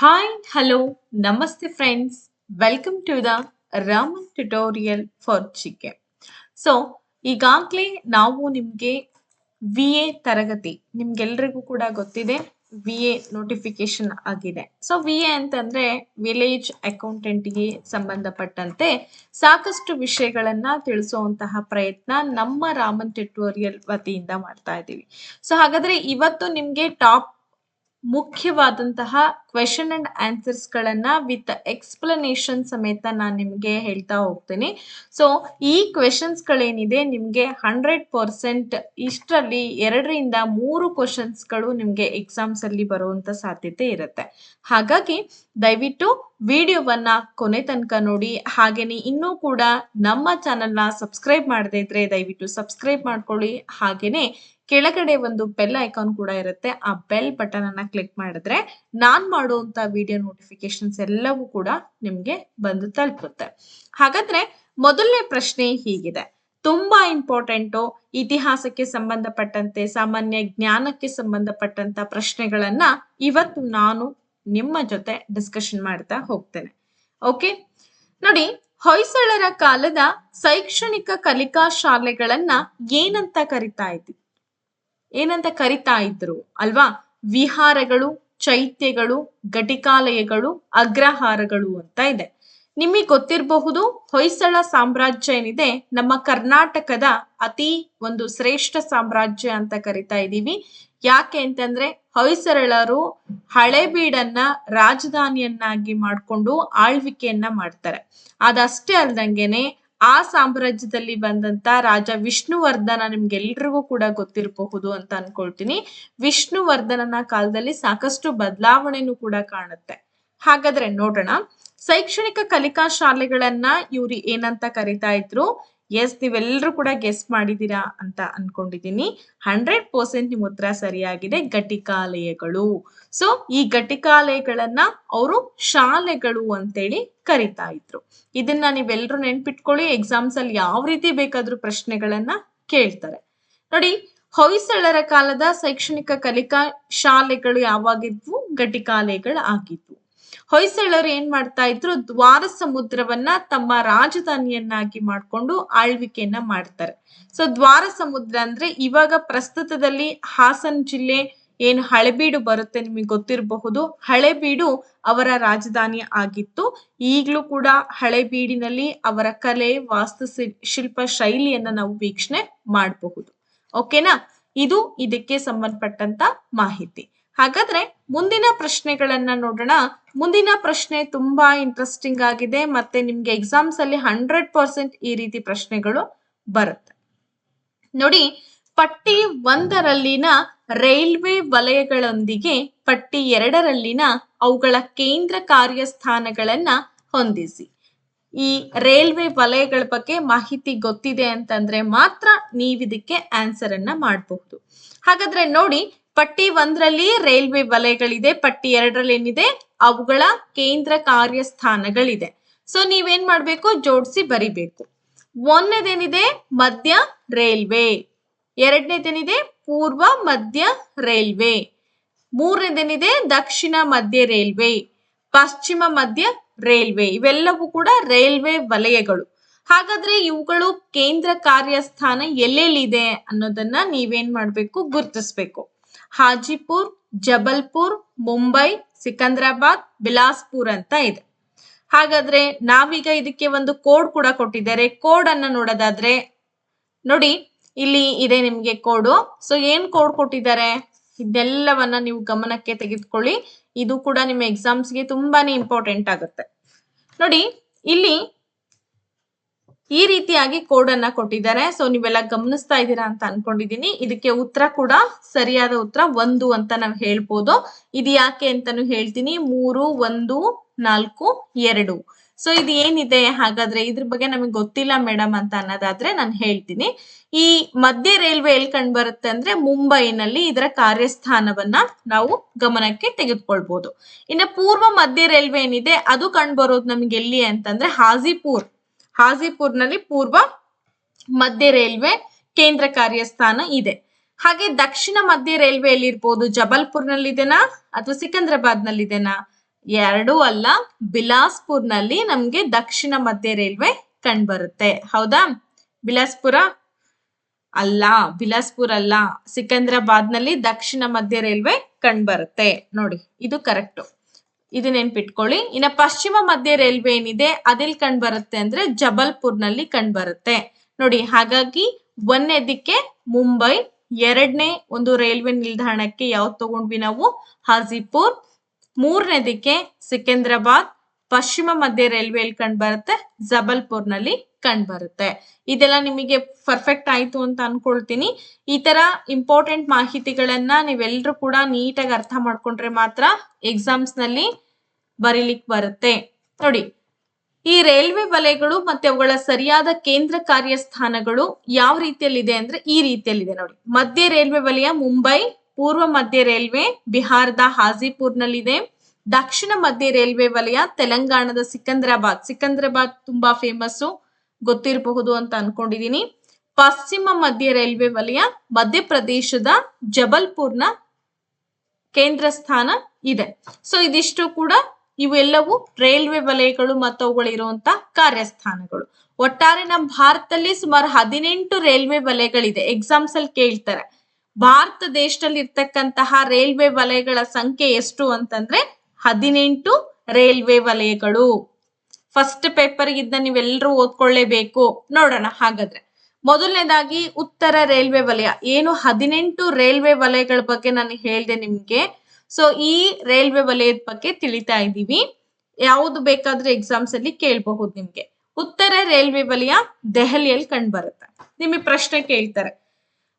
Hi, hello, namaste friends. Welcome to the Raman tutorial for GK. So ಈಗಾಗಲೇ ನಾವು ನಿಮಗೆ V A ತರಗತಿ ನಿಮ್ಗೆಲ್ರಿಗೂ ಕೂಡ ಗೊತ್ತಿದೆ. ವಿ ಎ ನೋಟಿಫಿಕೇಶನ್ ಆಗಿದೆ. ಸೊ ವಿ ಎ ಅಂತಂದ್ರೆ ವಿಲೇಜ್ ಅಕೌಂಟೆಂಟ್ಗೆ ಸಂಬಂಧಪಟ್ಟಂತೆ ಸಾಕಷ್ಟು ವಿಷಯಗಳನ್ನ ತಿಳಿಸುವಂತಹ ಪ್ರಯತ್ನ ನಮ್ಮ ರಾಮನ್ ಟ್ಯುಟೋರಿಯಲ್ ವತಿಯಿಂದ ಮಾಡ್ತಾ ಇದ್ದೀವಿ. ಸೊ ಹಾಗಾದ್ರೆ ಇವತ್ತು ನಿಮ್ಗೆ ಟಾಪ್ ಮುಖ್ಯವಾದಂತಹ ಕ್ವೆಶನ್ ಅಂಡ್ ಆನ್ಸರ್ಸ್ ಗಳನ್ನ ವಿತ್ ಎಕ್ಸ್ಪ್ಲನೇಷನ್ ಸಮೇತ ನಾನು ನಿಮ್ಗೆ ಹೇಳ್ತಾ ಹೋಗ್ತೀನಿ. ಸೊ ಈ ಕ್ವೆಶನ್ಸ್ ಗಳೇನಿದೆ ನಿಮ್ಗೆ 100% ಇಷ್ಟರಲ್ಲಿ 2-3 ಕ್ವೆಶನ್ಸ್ ಗಳು ನಿಮ್ಗೆ ಎಕ್ಸಾಮ್ಸ್ ಅಲ್ಲಿ ಬರುವಂತ ಸಾಧ್ಯತೆ ಇರುತ್ತೆ. ಹಾಗಾಗಿ ದಯವಿಟ್ಟು ವಿಡಿಯೋವನ್ನ ಕೊನೆ ತನಕ ನೋಡಿ. ಹಾಗೇನೆ ಇನ್ನೂ ಕೂಡ ನಮ್ಮ ಚಾನೆಲ್ ನ ಸಬ್ಸ್ಕ್ರೈಬ್ ಮಾಡದೇ ಇದ್ರೆ ದಯವಿಟ್ಟು ಸಬ್ಸ್ಕ್ರೈಬ್ ಮಾಡ್ಕೊಳ್ಳಿ. ಹಾಗೇನೆ ಕೆಳಗಡೆ ಒಂದು ಬೆಲ್ ಐಕಾನ್ ಕೂಡ ಇರುತ್ತೆ. ಆ ಬೆಲ್ ಬಟನ್ ಅನ್ನ ಕ್ಲಿಕ್ ಮಾಡಿದ್ರೆ ನಾನ್ ಮಾಡುವಂತ ವಿಡಿಯೋ ನೋಟಿಫಿಕೇಶನ್ಸ್ ಎಲ್ಲವೂ ಕೂಡ ನಿಮ್ಗೆ ಬಂದು ತಲುಪುತ್ತೆ. ಹಾಗಾದ್ರೆ ಮೊದಲನೇ ಪ್ರಶ್ನೆ ಹೀಗಿದೆ, ತುಂಬಾ ಇಂಪಾರ್ಟೆಂಟು. ಇತಿಹಾಸಕ್ಕೆ ಸಂಬಂಧಪಟ್ಟಂತೆ, ಸಾಮಾನ್ಯ ಜ್ಞಾನಕ್ಕೆ ಸಂಬಂಧಪಟ್ಟಂತ ಪ್ರಶ್ನೆಗಳನ್ನ ಇವತ್ತು ನಾನು ನಿಮ್ಮ ಜೊತೆ ಡಿಸ್ಕಷನ್ ಮಾಡ್ತಾ ಹೋಗ್ತೇನೆ. ಓಕೆ, ನೋಡಿ, ಹೊಯ್ಸಳರ ಕಾಲದ ಶೈಕ್ಷಣಿಕ ಕಲಿಕಾ ಶಾಲೆಗಳನ್ನ ಏನಂತ ಕರಿತಾ ಇದ್ರು ಅಲ್ವಾ? ವಿಹಾರಗಳು, ಚೈತ್ಯಗಳು, ಘಟಿಕಾಲಯಗಳು, ಅಗ್ರಹಾರಗಳು ಅಂತ ಇದೆ. ನಿಮಗೆ ಗೊತ್ತಿರಬಹುದು, ಹೊಯ್ಸಳ ಸಾಮ್ರಾಜ್ಯ ಏನಿದೆ ನಮ್ಮ ಕರ್ನಾಟಕದ ಅತಿ ಒಂದು ಶ್ರೇಷ್ಠ ಸಾಮ್ರಾಜ್ಯ ಅಂತ ಕರಿತಾ ಇದ್ದೀವಿ. ಯಾಕೆ ಅಂತಂದ್ರೆ ಹೊಯ್ಸಳರು ಹಳೆಬೀಡನ್ನ ರಾಜಧಾನಿಯನ್ನಾಗಿ ಮಾಡಿಕೊಂಡು ಆಳ್ವಿಕೆಯನ್ನ ಮಾಡ್ತಾರೆ. ಅದಷ್ಟೇ ಅಲ್ದಂಗೆನೆ ಆ ಸಾಮ್ರಾಜ್ಯದಲ್ಲಿ ಬಂದಂತ ರಾಜ ವಿಷ್ಣುವರ್ಧನ ನಿಮ್ಗೆಲ್ರಿಗೂ ಕೂಡ ಗೊತ್ತಿರಬಹುದು ಅಂತ ಅನ್ಕೊಳ್ತೀನಿ. ವಿಷ್ಣುವರ್ಧನನ ಕಾಲದಲ್ಲಿ ಸಾಕಷ್ಟು ಬದಲಾವಣೆನೂ ಕೂಡ ಕಾಣುತ್ತೆ. ಹಾಗಾದ್ರೆ ನೋಡೋಣ, ಶೈಕ್ಷಣಿಕ ಕಲಿಕಾ ಶಾಲೆಗಳನ್ನ ಇವ್ರು ಏನಂತ ಕರಿತಾ ಇದ್ರು? ಎಸ್, ನೀವೆಲ್ಲರೂ ಕೂಡ ಗೆಸ್ ಮಾಡಿದೀರಾ ಅಂತ ಅನ್ಕೊಂಡಿದೀನಿ. 100% ನಿಮ್ ಉತ್ತರ ಸರಿಯಾಗಿದೆ, ಘಟಿಕಾಲಯಗಳು. ಸೊ ಈ ಘಟಿಕಾಲಯಗಳನ್ನ ಅವರು ಶಾಲೆಗಳು ಅಂತೇಳಿ ಕರಿತಾ ಇದ್ರು. ಇದನ್ನ ನೀವೆಲ್ಲರೂ ನೆನ್ಪಿಟ್ಕೊಳ್ಳಿ. ಎಕ್ಸಾಮ್ಸ್ ಅಲ್ಲಿ ಯಾವ ರೀತಿ ಬೇಕಾದ್ರೂ ಪ್ರಶ್ನೆಗಳನ್ನ ಕೇಳ್ತಾರೆ. ನೋಡಿ, ಹೊಯ್ಸಳರ ಕಾಲದ ಶೈಕ್ಷಣಿಕ ಕಲಿಕಾ ಶಾಲೆಗಳು ಯಾವಾಗಿದ್ವು? ಘಟಿಕಾಲಯಗಳು ಆಗಿದ್ವು. ಹೊಯ್ಸಳರು ಏನ್ ಮಾಡ್ತಾ ಇದ್ರು? ದ್ವಾರ ಸಮುದ್ರವನ್ನ ತಮ್ಮ ರಾಜಧಾನಿಯನ್ನಾಗಿ ಮಾಡ್ಕೊಂಡು ಆಳ್ವಿಕೆಯನ್ನ ಮಾಡ್ತಾರೆ. ಸೊ ದ್ವಾರ ಸಮುದ್ರ ಅಂದ್ರೆ ಇವಾಗ ಪ್ರಸ್ತುತದಲ್ಲಿ ಹಾಸನ್ ಜಿಲ್ಲೆ ಏನು ಹಳೆಬೀಡು ಬರುತ್ತೆ, ನಿಮಗೆ ಗೊತ್ತಿರಬಹುದು. ಹಳೆಬೀಡು ಅವರ ರಾಜಧಾನಿ ಆಗಿತ್ತು. ಈಗಲೂ ಕೂಡ ಹಳೆಬೀಡಿನಲ್ಲಿ ಅವರ ಕಲೆ, ವಾಸ್ತು ಶಿಲ್ಪ ಶೈಲಿಯನ್ನ ನಾವು ವೀಕ್ಷಣೆ ಮಾಡಬಹುದು. ಓಕೆನಾ? ಇದು ಇದಕ್ಕೆ ಸಂಬಂಧಪಟ್ಟಂತ ಮಾಹಿತಿ. ಹಾಗಾದ್ರೆ ಮುಂದಿನ ಪ್ರಶ್ನೆಗಳನ್ನ ನೋಡೋಣ. ಮುಂದಿನ ಪ್ರಶ್ನೆ ತುಂಬಾ ಇಂಟ್ರೆಸ್ಟಿಂಗ್ ಆಗಿದೆ, ಮತ್ತೆ ನಿಮ್ಗೆ ಎಕ್ಸಾಮ್ಸ್ ಅಲ್ಲಿ 100% ಈ ರೀತಿ ಪ್ರಶ್ನೆಗಳು ಬರುತ್ತೆ. ನೋಡಿ, ಪಟ್ಟಿ 1ರಲ್ಲಿನ ರೈಲ್ವೆ ವಲಯಗಳೊಂದಿಗೆ ಪಟ್ಟಿ 2ರಲ್ಲಿನ ಅವುಗಳ ಕೇಂದ್ರ ಕಾರ್ಯಸ್ಥಾನಗಳನ್ನ ಹೊಂದಿಸಿ. ಈ ರೈಲ್ವೆ ವಲಯಗಳ ಬಗ್ಗೆ ಮಾಹಿತಿ ಗೊತ್ತಿದೆ ಅಂತಂದ್ರೆ ಮಾತ್ರ ನೀವಿದಕ್ಕೆ ಆನ್ಸರ್ ಅನ್ನ ಮಾಡಬಹುದು. ಹಾಗಾದ್ರೆ ನೋಡಿ, ಪಟ್ಟಿ 1ರಲ್ಲಿ ರೈಲ್ವೆ ವಲಯಗಳಿದೆ, ಪಟ್ಟಿ 2ರಲ್ಲಿ ಏನಿದೆ? ಅವುಗಳ ಕೇಂದ್ರ ಕಾರ್ಯಸ್ಥಾನಗಳಿದೆ. ಸೊ ನೀವೇನ್ ಮಾಡ್ಬೇಕು? ಜೋಡಿಸಿ ಬರಿಬೇಕು. ಒಂದನೇದೇನಿದೆ? ಮಧ್ಯ ರೈಲ್ವೆ. ಎರಡನೇದೇನಿದೆ? ಪೂರ್ವ ಮಧ್ಯ ರೈಲ್ವೆ. ಮೂರನೇದೇನಿದೆ? ದಕ್ಷಿಣ ಮಧ್ಯ ರೈಲ್ವೆ, ಪಶ್ಚಿಮ ಮಧ್ಯ ರೈಲ್ವೆ. ಇವೆಲ್ಲವೂ ಕೂಡ ರೈಲ್ವೆ ವಲಯಗಳು. ಹಾಗಾದ್ರೆ ಇವುಗಳು ಕೇಂದ್ರ ಕಾರ್ಯಸ್ಥಾನ ಎಲ್ಲೆಲ್ಲಿದೆ ಅನ್ನೋದನ್ನ ನೀವೇನ್ ಮಾಡ್ಬೇಕು? ಗುರ್ತಿಸ್ಬೇಕು. ಹಾಜಿಪುರ್, ಜಬಲ್ಪುರ್, ಮುಂಬೈ, ಸಿಕಂದ್ರಾಬಾದ್, ಬಿಲಾಸ್ಪುರ್ ಅಂತ ಇದೆ. ಹಾಗಾದ್ರೆ ನಾವೀಗ ಇದಕ್ಕೆ ಒಂದು ಕೋಡ್ ಕೂಡ ಕೊಟ್ಟಿದ್ದಾರೆ. ಕೋಡ್ ಅನ್ನ ನೋಡೋದಾದ್ರೆ ನೋಡಿ, ಇಲ್ಲಿ ಇದೆ ನಿಮ್ಗೆ ಕೋಡು. ಸೊ ಏನ್ ಕೋಡ್ ಕೊಟ್ಟಿದ್ದಾರೆ ಇದೆಲ್ಲವನ್ನ ನೀವು ಗಮನಕ್ಕೆ ತೆಗೆದುಕೊಳ್ಳಿ. ಇದು ಕೂಡ ನಿಮ್ಮ ಎಕ್ಸಾಮ್ಸ್ಗೆ ತುಂಬಾನೇ ಇಂಪಾರ್ಟೆಂಟ್ ಆಗುತ್ತೆ. ನೋಡಿ, ಇಲ್ಲಿ ಈ ರೀತಿಯಾಗಿ ಕೋಡ್ ಅನ್ನ ಕೊಟ್ಟಿದ್ದಾರೆ. ಸೊ ನೀವೆಲ್ಲ ಗಮನಿಸ್ತಾ ಇದ್ದೀರಾ ಅಂತ ಅನ್ಕೊಂಡಿದೀನಿ. ಇದಕ್ಕೆ ಉತ್ತರ ಕೂಡ ಸರಿಯಾದ ಉತ್ತರ 1 ಅಂತ ನಾವು ಹೇಳ್ಬೋದು. ಇದು ಯಾಕೆ ಅಂತಾನು ಹೇಳ್ತೀನಿ. 3, 1, 4, 2. ಸೊ ಇದು ಏನಿದೆ? ಹಾಗಾದ್ರೆ ಇದ್ರ ಬಗ್ಗೆ ನಮಗೆ ಗೊತ್ತಿಲ್ಲ ಮೇಡಮ್ ಅಂತ ಅನ್ನೋದಾದ್ರೆ ನಾನು ಹೇಳ್ತೀನಿ. ಈ ಮಧ್ಯ ರೈಲ್ವೆ ಎಲ್ಲಿ ಕಂಡು ಬರುತ್ತೆ ಅಂದ್ರೆ ಮುಂಬೈನಲ್ಲಿ ಇದರ ಕಾರ್ಯಸ್ಥಾನವನ್ನ ನಾವು ಗಮನಕ್ಕೆ ತೆಗೆದುಕೊಳ್ಬಹುದು. ಇನ್ನು ಪೂರ್ವ ಮಧ್ಯ ರೈಲ್ವೆ ಏನಿದೆ ಅದು ಕಂಡು ಬರೋದು ನಮ್ಗೆ ಎಲ್ಲಿ ಅಂತಂದ್ರೆ ಹಾಜಿಪುರ್ನಲ್ಲಿ ಪೂರ್ವ ಮಧ್ಯ ರೈಲ್ವೆ ಕೇಂದ್ರ ಕಾರ್ಯಸ್ಥಾನ ಇದೆ. ಹಾಗೆ ದಕ್ಷಿಣ ಮಧ್ಯ ರೈಲ್ವೆ ಎಲ್ಲಿರ್ಬೋದು? ಜಬಲ್ಪುರ್ನಲ್ಲಿ ಇದೆನಾ ಅಥವಾ ಸಿಕಂದ್ರಾಬಾದ್ ನಲ್ಲಿ ಇದೆನಾ? ಎರಡೂ ಅಲ್ಲ, ಬಿಲಾಸ್ಪುರ್ನಲ್ಲಿ ನಮ್ಗೆ ದಕ್ಷಿಣ ಮಧ್ಯ ರೈಲ್ವೆ ಕಂಡ್ಬರುತ್ತೆ. ಹೌದಾ? ಬಿಲಾಸ್ಪುರ ಅಲ್ಲ, ಬಿಲಾಸ್ಪುರ್ ಅಲ್ಲ, ಸಿಕಂದ್ರಾಬಾದ್ನಲ್ಲಿ ದಕ್ಷಿಣ ಮಧ್ಯ ರೈಲ್ವೆ ಕಂಡ್ಬರುತ್ತೆ. ನೋಡಿ, ಇದು ಕರೆಕ್ಟ್. ಇದು ನೆನ್ಪಿಟ್ಕೊಳ್ಳಿ. ಇನ್ನ ಪಶ್ಚಿಮ ಮಧ್ಯ ರೈಲ್ವೆ ಏನಿದೆ ಅದೆಲ್ಲಿ ಕಂಡ್ಬರುತ್ತೆ ಅಂದ್ರೆ ಜಬಲ್ಪುರ್ನಲ್ಲಿ ಕಂಡ್ಬರುತ್ತೆ. ನೋಡಿ, ಹಾಗಾಗಿ ಒಂದನೇದಕ್ಕೆ ಮುಂಬೈ, ಎರಡನೇ ಒಂದು ರೈಲ್ವೆ ನಿಲ್ದಾಣಕ್ಕೆ ಯಾವ್ದು ತಗೊಂಡ್ವಿ ನಾವು? ಹಾಜಿಪುರ್. ಮೂರನೇದಕ್ಕೆ ಸಿಕಂದ್ರಾಬಾದ್. ಪಶ್ಚಿಮ ಮಧ್ಯ ರೈಲ್ವೆ ಎಲ್ಲಿ ಕಂಡ್ಬರುತ್ತೆ? ಜಬಲ್ಪುರ್ನಲ್ಲಿ ಕಂಡ್ಬರುತ್ತೆ. ಇದೆಲ್ಲ ನಿಮಗೆ ಪರ್ಫೆಕ್ಟ್ ಆಯ್ತು ಅಂತ ಅನ್ಕೊಳ್ತೀನಿ. ಈ ತರ ಇಂಪಾರ್ಟೆಂಟ್ ಮಾಹಿತಿಗಳನ್ನ ನೀವೆಲ್ಲರೂ ಕೂಡ ನೀಟಾಗಿ ಅರ್ಥ ಮಾಡ್ಕೊಂಡ್ರೆ ಮಾತ್ರ ಎಕ್ಸಾಮ್ಸ್ ನಲ್ಲಿ ಬರೀಲಿಕ್ಕೆ ಬರುತ್ತೆ. ನೋಡಿ, ಈ ರೈಲ್ವೆ ವಲಯಗಳು ಮತ್ತೆ ಅವುಗಳ ಸರಿಯಾದ ಕೇಂದ್ರ ಕಾರ್ಯಸ್ಥಾನಗಳು ಯಾವ ರೀತಿಯಲ್ಲಿದೆ ಅಂದ್ರೆ ಈ ರೀತಿಯಲ್ಲಿದೆ. ನೋಡಿ, ಮಧ್ಯ ರೈಲ್ವೆ ವಲಯ ಮುಂಬೈ, ಪೂರ್ವ ಮಧ್ಯ ರೈಲ್ವೆ ಬಿಹಾರದ ಹಾಜಿಪುರ್ನಲ್ಲಿದೆ. ದಕ್ಷಿಣ ಮಧ್ಯ ರೈಲ್ವೆ ವಲಯ ತೆಲಂಗಾಣದ ಸಿಕಂದ್ರಾಬಾದ್ ತುಂಬಾ ಫೇಮಸ್, ಗೊತ್ತಿರಬಹುದು ಅಂತ ಅನ್ಕೊಂಡಿದೀನಿ. ಪಶ್ಚಿಮ ಮಧ್ಯ ರೈಲ್ವೆ ವಲಯ ಮಧ್ಯಪ್ರದೇಶದ ಜಬಲ್ಪುರ್ನ ಕೇಂದ್ರ ಸ್ಥಾನ ಇದೆ. ಸೊ ಇದಿಷ್ಟು ಕೂಡ ಇವೆಲ್ಲವೂ ರೈಲ್ವೆ ವಲಯಗಳು ಮತ್ತು ಅವುಗಳಿರುವಂತ ಕಾರ್ಯಸ್ಥಾನಗಳು. ಒಟ್ಟಾರೆ ನಮ್ಮ ಭಾರತದಲ್ಲಿ ಸುಮಾರು 18 ರೈಲ್ವೆ ವಲಯಗಳಿದೆ. ಎಕ್ಸಾಮ್ಸ್ ಅಲ್ಲಿ ಕೇಳ್ತಾರೆ, ಭಾರತ ದೇಶದಲ್ಲಿ ಇರ್ತಕ್ಕಂತಹ ರೈಲ್ವೆ ವಲಯಗಳ ಸಂಖ್ಯೆ ಎಷ್ಟು ಅಂತಂದ್ರೆ 18 ರೈಲ್ವೆ ವಲಯಗಳು. ಫಸ್ಟ್ ಪೇಪರ್ ಇದನ್ನ ನೀವೆಲ್ಲರೂ ಓದ್ಕೊಳ್ಳೇಬೇಕು. ನೋಡೋಣ ಹಾಗಾದ್ರೆ. ಮೊದಲನೇದಾಗಿ ಉತ್ತರ ರೈಲ್ವೆ ವಲಯ. ಏನು 18 ರೈಲ್ವೆ ವಲಯಗಳ ಬಗ್ಗೆ ನಾನು ಹೇಳಿದೆ ನಿಮ್ಗೆ. ಸೊ ಈ ರೈಲ್ವೆ ವಲಯದ ಬಗ್ಗೆ ತಿಳಿತಾ ಇದ್ದೀವಿ. ಯಾವುದು ಬೇಕಾದ್ರೂ ಎಕ್ಸಾಮ್ಸ್ ಅಲ್ಲಿ ಕೇಳಬಹುದು ನಿಮ್ಗೆ. ಉತ್ತರ ರೈಲ್ವೆ ವಲಯ ದೆಹಲಿಯಲ್ಲಿ ಕಂಡುಬರುತ್ತೆ. ನಿಮಗೆ ಪ್ರಶ್ನೆ ಕೇಳ್ತಾರೆ,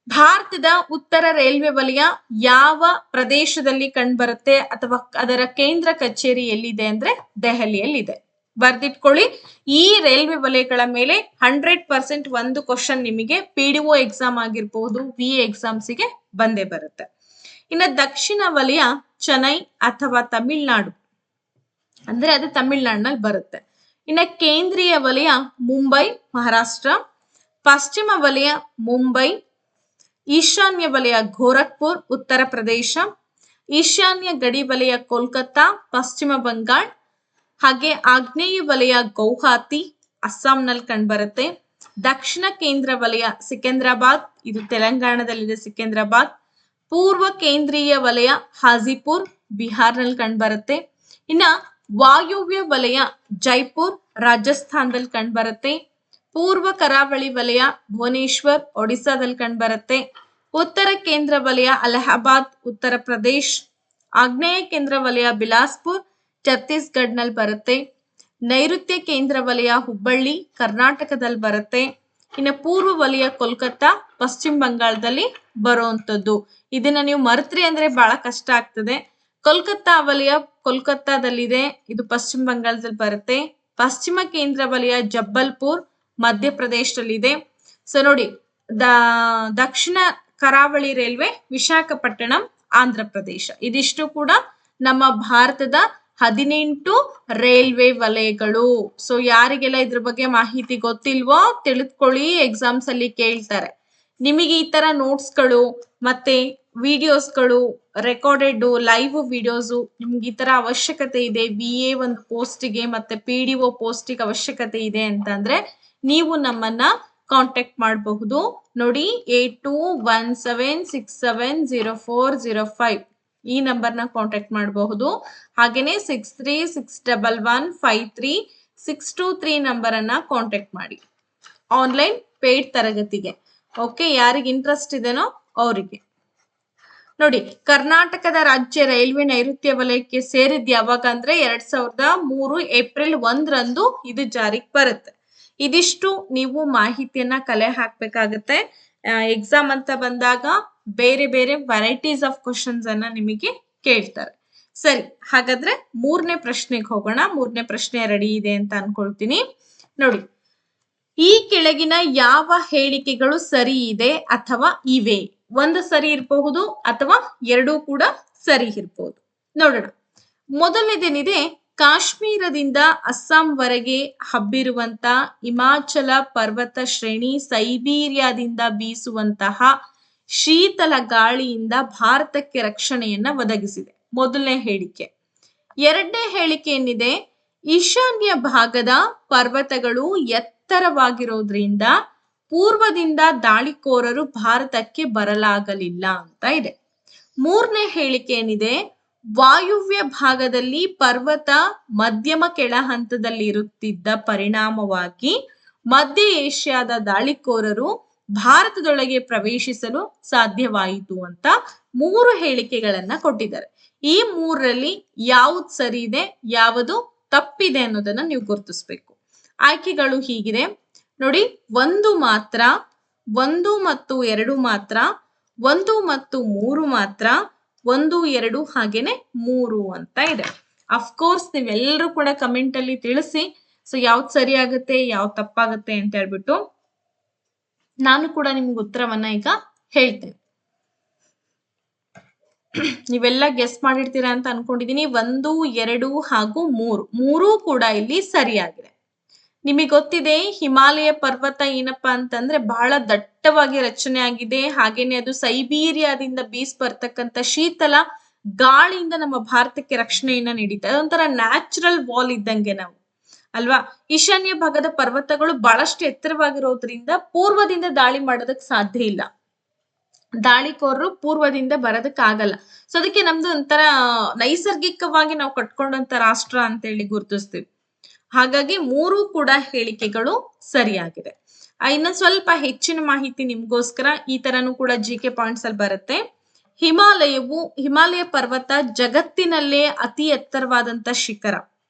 ಭಾರತದ ಉತ್ತರ ರೈಲ್ವೆ ವಲಯ ಯಾವ ಪ್ರದೇಶದಲ್ಲಿ ಕಂಡುಬರುತ್ತೆ ಅಥವಾ ಅದರ ಕೇಂದ್ರ ಕಚೇರಿ ಎಲ್ಲಿದೆ ಅಂದ್ರೆ ದೆಹಲಿಯಲ್ಲಿದೆ. ಬರ್ದಿಟ್ಕೊಳ್ಳಿ. ಈ ರೈಲ್ವೆ ವಲಯಗಳ ಮೇಲೆ 100% ಒಂದು ಕ್ವಶನ್ ನಿಮಗೆ PDO ಎಕ್ಸಾಮ್ ಆಗಿರ್ಬಹುದು, VA ಎಕ್ಸಾಮ್ಸ್ಗೆ ಬಂದೇ ಬರುತ್ತೆ. ಇನ್ನು ದಕ್ಷಿಣ ವಲಯ ಚೆನ್ನೈ ಅಥವಾ ತಮಿಳ್ನಾಡು, ಅಂದ್ರೆ ಅದು ತಮಿಳ್ನಾಡಿನಲ್ಲಿ ಬರುತ್ತೆ. ಇನ್ನ ಕೇಂದ್ರೀಯ ವಲಯ ಮುಂಬೈ ಮಹಾರಾಷ್ಟ್ರ, ಪಶ್ಚಿಮ ವಲಯ ಮುಂಬೈ, ಈಶಾನ್ಯ ವಲಯ ಗೋರಖ್ಪುರ್ ಉತ್ತರ ಪ್ರದೇಶ, ಈಶಾನ್ಯ ಗಡಿ ವಲಯ ಕೋಲ್ಕತ್ತಾ ಪಶ್ಚಿಮ ಬಂಗಾಳ, ಹಾಗೆ ಆಗ್ನೇಯ ವಲಯ ಗೌಹಾತಿ ಅಸ್ಸಾಂನಲ್ಲಿ ಕಂಡುಬರುತ್ತೆ. ದಕ್ಷಿಣ ಕೇಂದ್ರ ವಲಯ ಸಿಕಂದ್ರಾಬಾದ್, ಇದು ತೆಲಂಗಾಣದಲ್ಲಿದೆ ಸಿಕಂದ್ರಾಬಾದ್. ಪೂರ್ವ ಕೇಂದ್ರೀಯ ವಲಯ ಹಾಜಿಪುರ್ ಬಿಹಾರ್ನಲ್ಲಿ ಕಂಡುಬರುತ್ತೆ. ಇನ್ನ ವಾಯುವ್ಯ ವಲಯ ಜೈಪುರ್ ರಾಜಸ್ಥಾನದಲ್ಲಿ ಕಂಡುಬರುತ್ತೆ. ಪೂರ್ವ ಕರಾವಳಿ ವಲಯ ಭುವನೇಶ್ವರ್ ಒಡಿಸ್ಸಾದಲ್ಲಿ ಕಂಡುಬರುತ್ತೆ. ಉತ್ತರ ಕೇಂದ್ರ ವಲಯ ಅಲಹಾಬಾದ್ ಉತ್ತರ ಪ್ರದೇಶ್. ಆಗ್ನೇಯ ಕೇಂದ್ರ ವಲಯ ಬಿಲಾಸ್ಪುರ್ ಛತ್ತೀಸ್ಗಢ್ನಲ್ಲಿ ಬರುತ್ತೆ. ನೈಋತ್ಯ ಕೇಂದ್ರ ವಲಯ ಹುಬ್ಬಳ್ಳಿ ಕರ್ನಾಟಕದಲ್ಲಿ ಬರುತ್ತೆ. ಇನ್ನು ಪೂರ್ವ ವಲಯ ಕೋಲ್ಕತ್ತಾ ಪಶ್ಚಿಮ ಬಂಗಾಳದಲ್ಲಿ ಬರುವಂತದ್ದು. ಇದನ್ನ ನೀವು ಮರೆತ್ರಿ ಅಂದ್ರೆ ಬಹಳ ಕಷ್ಟ ಆಗ್ತದೆ. ಕೋಲ್ಕತ್ತಾ ವಲಯ ಕೋಲ್ಕತ್ತಾದಲ್ಲಿದೆ, ಇದು ಪಶ್ಚಿಮ ಬಂಗಾಳದಲ್ಲಿ ಬರುತ್ತೆ. ಪಶ್ಚಿಮ ಕೇಂದ್ರ ವಲಯ ಜಬ್ಬಲ್ಪುರ್ ಮಧ್ಯಪ್ರದೇಶದಲ್ಲಿದೆ. ಸೊ ನೋಡಿ, ದಕ್ಷಿಣ ಕರಾವಳಿ ರೈಲ್ವೆ ವಿಶಾಖಪಟ್ಟಣಂ ಆಂಧ್ರ ಪ್ರದೇಶ. ಇದಿಷ್ಟು ಕೂಡ ನಮ್ಮ ಭಾರತದ 18 ರೈಲ್ವೆ ವಲಯಗಳು. ಸೊ ಯಾರಿಗೆಲ್ಲ ಇದ್ರ ಬಗ್ಗೆ ಮಾಹಿತಿ ಗೊತ್ತಿಲ್ವೋ ತಿಳಿದುಕೊಳ್ಳಿ, ಎಕ್ಸಾಮ್ಸ್ ಅಲ್ಲಿ ಕೇಳ್ತಾರೆ. ನಿಮಗೆ ಈ ತರ ನೋಟ್ಸ್ಗಳು ಮತ್ತೆ ವಿಡಿಯೋಸ್ಗಳು, ರೆಕಾರ್ಡೆಡ್ ಲೈವ್ ವಿಡಿಯೋಸ್ ನಿಮ್ಗೆ ಈ ತರ ಅವಶ್ಯಕತೆ ಇದೆ, VA ಒಂದು ಪೋಸ್ಟ್ಗೆ ಮತ್ತೆ PDO ಪೋಸ್ಟಿಗೆ ಅವಶ್ಯಕತೆ ಇದೆ ಅಂತಂದ್ರೆ ನೀವು ನಮ್ಮನ್ನ ಕಾಂಟ್ಯಾಕ್ಟ್ ಮಾಡಬಹುದು. ನೋಡಿ, 8217670405 ಈ ನಂಬರ್ನ ಕಾಂಟ್ಯಾಕ್ಟ್ ಮಾಡಬಹುದು. ಹಾಗೇನೆ 6361153623 ನಂಬರ್ ಅನ್ನ ಕಾಂಟ್ಯಾಕ್ಟ್ ಮಾಡಿ ಆನ್ಲೈನ್ ಪೇಯ್ಡ್ ತರಗತಿಗೆ. ಓಕೆ, ಯಾರಿಗೆ ಇಂಟ್ರೆಸ್ಟ್ ಇದೆನೋ ಅವರಿಗೆ. ನೋಡಿ, ಕರ್ನಾಟಕದ ರಾಜ್ಯ ರೈಲ್ವೆ ನೈಋತ್ಯ ವಲಯಕ್ಕೆ ಸೇರಿದ್ ಯಾವಾಗ ಅಂದ್ರೆ 2003 ಏಪ್ರಿಲ್ 1ರಂದು ಇದು ಜಾರಿಗೆ ಬರುತ್ತೆ. ಇದಿಷ್ಟು ನೀವು ಮಾಹಿತಿಯನ್ನ ಕಲೆ ಹಾಕ್ಬೇಕಾಗತ್ತೆ. ಎಕ್ಸಾಮ್ ಅಂತ ಬಂದಾಗ ಬೇರೆ ಬೇರೆ ವೆರೈಟೀಸ್ ಆಫ್ ಕ್ವಶನ್ಸ್ ಅನ್ನ ನಿಮಗೆ ಕೇಳ್ತಾರೆ. ಸರಿ, ಹಾಗಾದ್ರೆ ಮೂರನೇ ಪ್ರಶ್ನೆಗೆ ಹೋಗೋಣ. ಮೂರನೇ ಪ್ರಶ್ನೆ ರೆಡಿ ಇದೆ ಅಂತ ಅನ್ಕೊಳ್ತೀನಿ. ನೋಡಿ, ಈ ಕೆಳಗಿನ ಯಾವ ಹೇಳಿಕೆಗಳು ಸರಿ ಇದೆ ಅಥವಾ ಇವೆ? ಒಂದು ಸರಿ ಇರಬಹುದು ಅಥವಾ ಎರಡೂ ಕೂಡ ಸರಿ ಇರಬಹುದು. ನೋಡೋಣ. ಮೊದಲನೇದೇನಿದೆ, ಕಾಶ್ಮೀರದಿಂದ ಅಸ್ಸಾಂವರೆಗೆ ಹಬ್ಬಿರುವಂತ ಹಿಮಾಚಲ ಪರ್ವತ ಶ್ರೇಣಿ ಸೈಬೀರಿಯಾದಿಂದ ಬೀಸುವಂತಹ ಶೀತಲ ಗಾಳಿಯಿಂದ ಭಾರತಕ್ಕೆ ರಕ್ಷಣೆಯನ್ನ ಒದಗಿಸಿದೆ. ಮೊದಲನೇ ಹೇಳಿಕೆ. ಎರಡನೇ ಹೇಳಿಕೆ ಏನಿದೆ, ಈಶಾನ್ಯ ಭಾಗದ ಪರ್ವತಗಳು ಎತ್ತರವಾಗಿರೋದ್ರಿಂದ ಪೂರ್ವದಿಂದ ದಾಳಿಕೋರರು ಭಾರತಕ್ಕೆ ಬರಲಾಗಲಿಲ್ಲ ಅಂತ ಇದೆ. ಮೂರನೇ ಹೇಳಿಕೆ ಏನಿದೆ, ವಾಯುವ್ಯ ಭಾಗದಲ್ಲಿ ಪರ್ವತ ಮಧ್ಯಮ ಕೆಳ ಹಂತದಲ್ಲಿ ಇರುತ್ತಿದ್ದ ಪರಿಣಾಮವಾಗಿ ಮಧ್ಯ ಏಷ್ಯಾದ ದಾಳಿಕೋರರು ಭಾರತದೊಳಗೆ ಪ್ರವೇಶಿಸಲು ಸಾಧ್ಯವಾಯಿತು ಅಂತ 3 ಹೇಳಿಕೆಗಳನ್ನ ಕೊಟ್ಟಿದ್ದಾರೆ. ಈ 3ರಲ್ಲಿ ಯಾವುದು ಸರಿ ಇದೆ, ಯಾವುದು ತಪ್ಪಿದೆ ಅನ್ನೋದನ್ನ ನೀವು ಗುರುತಿಸ್ಬೇಕು. ಆಯ್ಕೆಗಳು ಹೀಗಿದೆ ನೋಡಿ, 1 ಮಾತ್ರ, 1 ಮತ್ತು 2 ಮಾತ್ರ, 1 ಮತ್ತು 3 ಮಾತ್ರ, 1, 2 ಹಾಗೇನೆ 3 ಅಂತ ಇದೆ. ಅಫ್ಕೋರ್ಸ್ ನೀವೆಲ್ಲರೂ ಕೂಡ ಕಮೆಂಟ್ ಅಲ್ಲಿ ತಿಳಿಸಿ, ಸೊ ಯಾವ್ದು ಸರಿ ಆಗುತ್ತೆ, ಯಾವ್ದು ತಪ್ಪಾಗುತ್ತೆ ಅಂತ ಹೇಳ್ಬಿಟ್ಟು ನಾನು ಕೂಡ ನಿಮ್ಗೆ ಉತ್ತರವನ್ನ ಈಗ ಹೇಳ್ತೇನೆ. ನೀವೆಲ್ಲ ಗೆಸ್ ಮಾಡಿರ್ತೀರಾ ಅಂತ ಅನ್ಕೊಂಡಿದೀನಿ. 1, 2 ಹಾಗೂ 3 ಕೂಡ ಇಲ್ಲಿ ಸರಿಯಾಗಿದೆ. ನಿಮಗೆ ಗೊತ್ತಿದೆ, ಹಿಮಾಲಯ ಪರ್ವತ ಏನಪ್ಪಾ ಅಂತಂದ್ರೆ ಬಹಳ ದಟ್ಟವಾಗಿ ರಚನೆ ಆಗಿದೆ. ಹಾಗೇನೆ ಅದು ಸೈಬೀರಿಯಾದಿಂದ ಬರ್ತಕ್ಕಂಥ ಶೀತಲ ಗಾಳಿಯಿಂದ ನಮ್ಮ ಭಾರತಕ್ಕೆ ರಕ್ಷಣೆಯನ್ನ ನೀಡಿದೆ. ಅದೊಂಥರ ನ್ಯಾಚುರಲ್ ವಾಲ್ ಇದ್ದಂಗೆ ನಾವು ಅಲ್ವಾ. ಈಶಾನ್ಯ ಭಾಗದ ಪರ್ವತಗಳು ಬಹಳಷ್ಟು ಎತ್ತರವಾಗಿರೋದ್ರಿಂದ ಪೂರ್ವದಿಂದ ದಾಳಿ ಮಾಡೋದಕ್ ಸಾಧ್ಯ ಇಲ್ಲ. ದಾಳಿಕೋರರು ಪೂರ್ವದಿಂದ ಬರೋದಕ್ಕಾಗಲ್ಲ. ಸೊ ಅದಕ್ಕೆ ನಮ್ದು ಒಂಥರ ನೈಸರ್ಗಿಕವಾಗಿ ನಾವು ಕಟ್ಕೊಂಡಂತ ರಾಷ್ಟ್ರ ಅಂತ ಹೇಳಿ ಗುರುತಿಸ್ತೀವಿ. ಹಾಗಾಗಿ 3 ಕೂಡ ಹೇಳಿಕೆಗಳು ಸರಿಯಾಗಿದೆ. ಇನ್ನ ಸ್ವಲ್ಪ ಹೆಚ್ಚಿನ ಮಾಹಿತಿ ನಿಮ್ಗೋಸ್ಕರ ಈ ತರನು ಕೂಡ GK ಪಾಯಿಂಟ್ಸ್ ಅಲ್ಲಿ ಬರುತ್ತೆ. ಹಿಮಾಲಯ ಪರ್ವತ ಜಗತ್ತಿನಲ್ಲೇ ಅತಿ ಎತ್ತರವಾದಂತ ಶಿಖರ.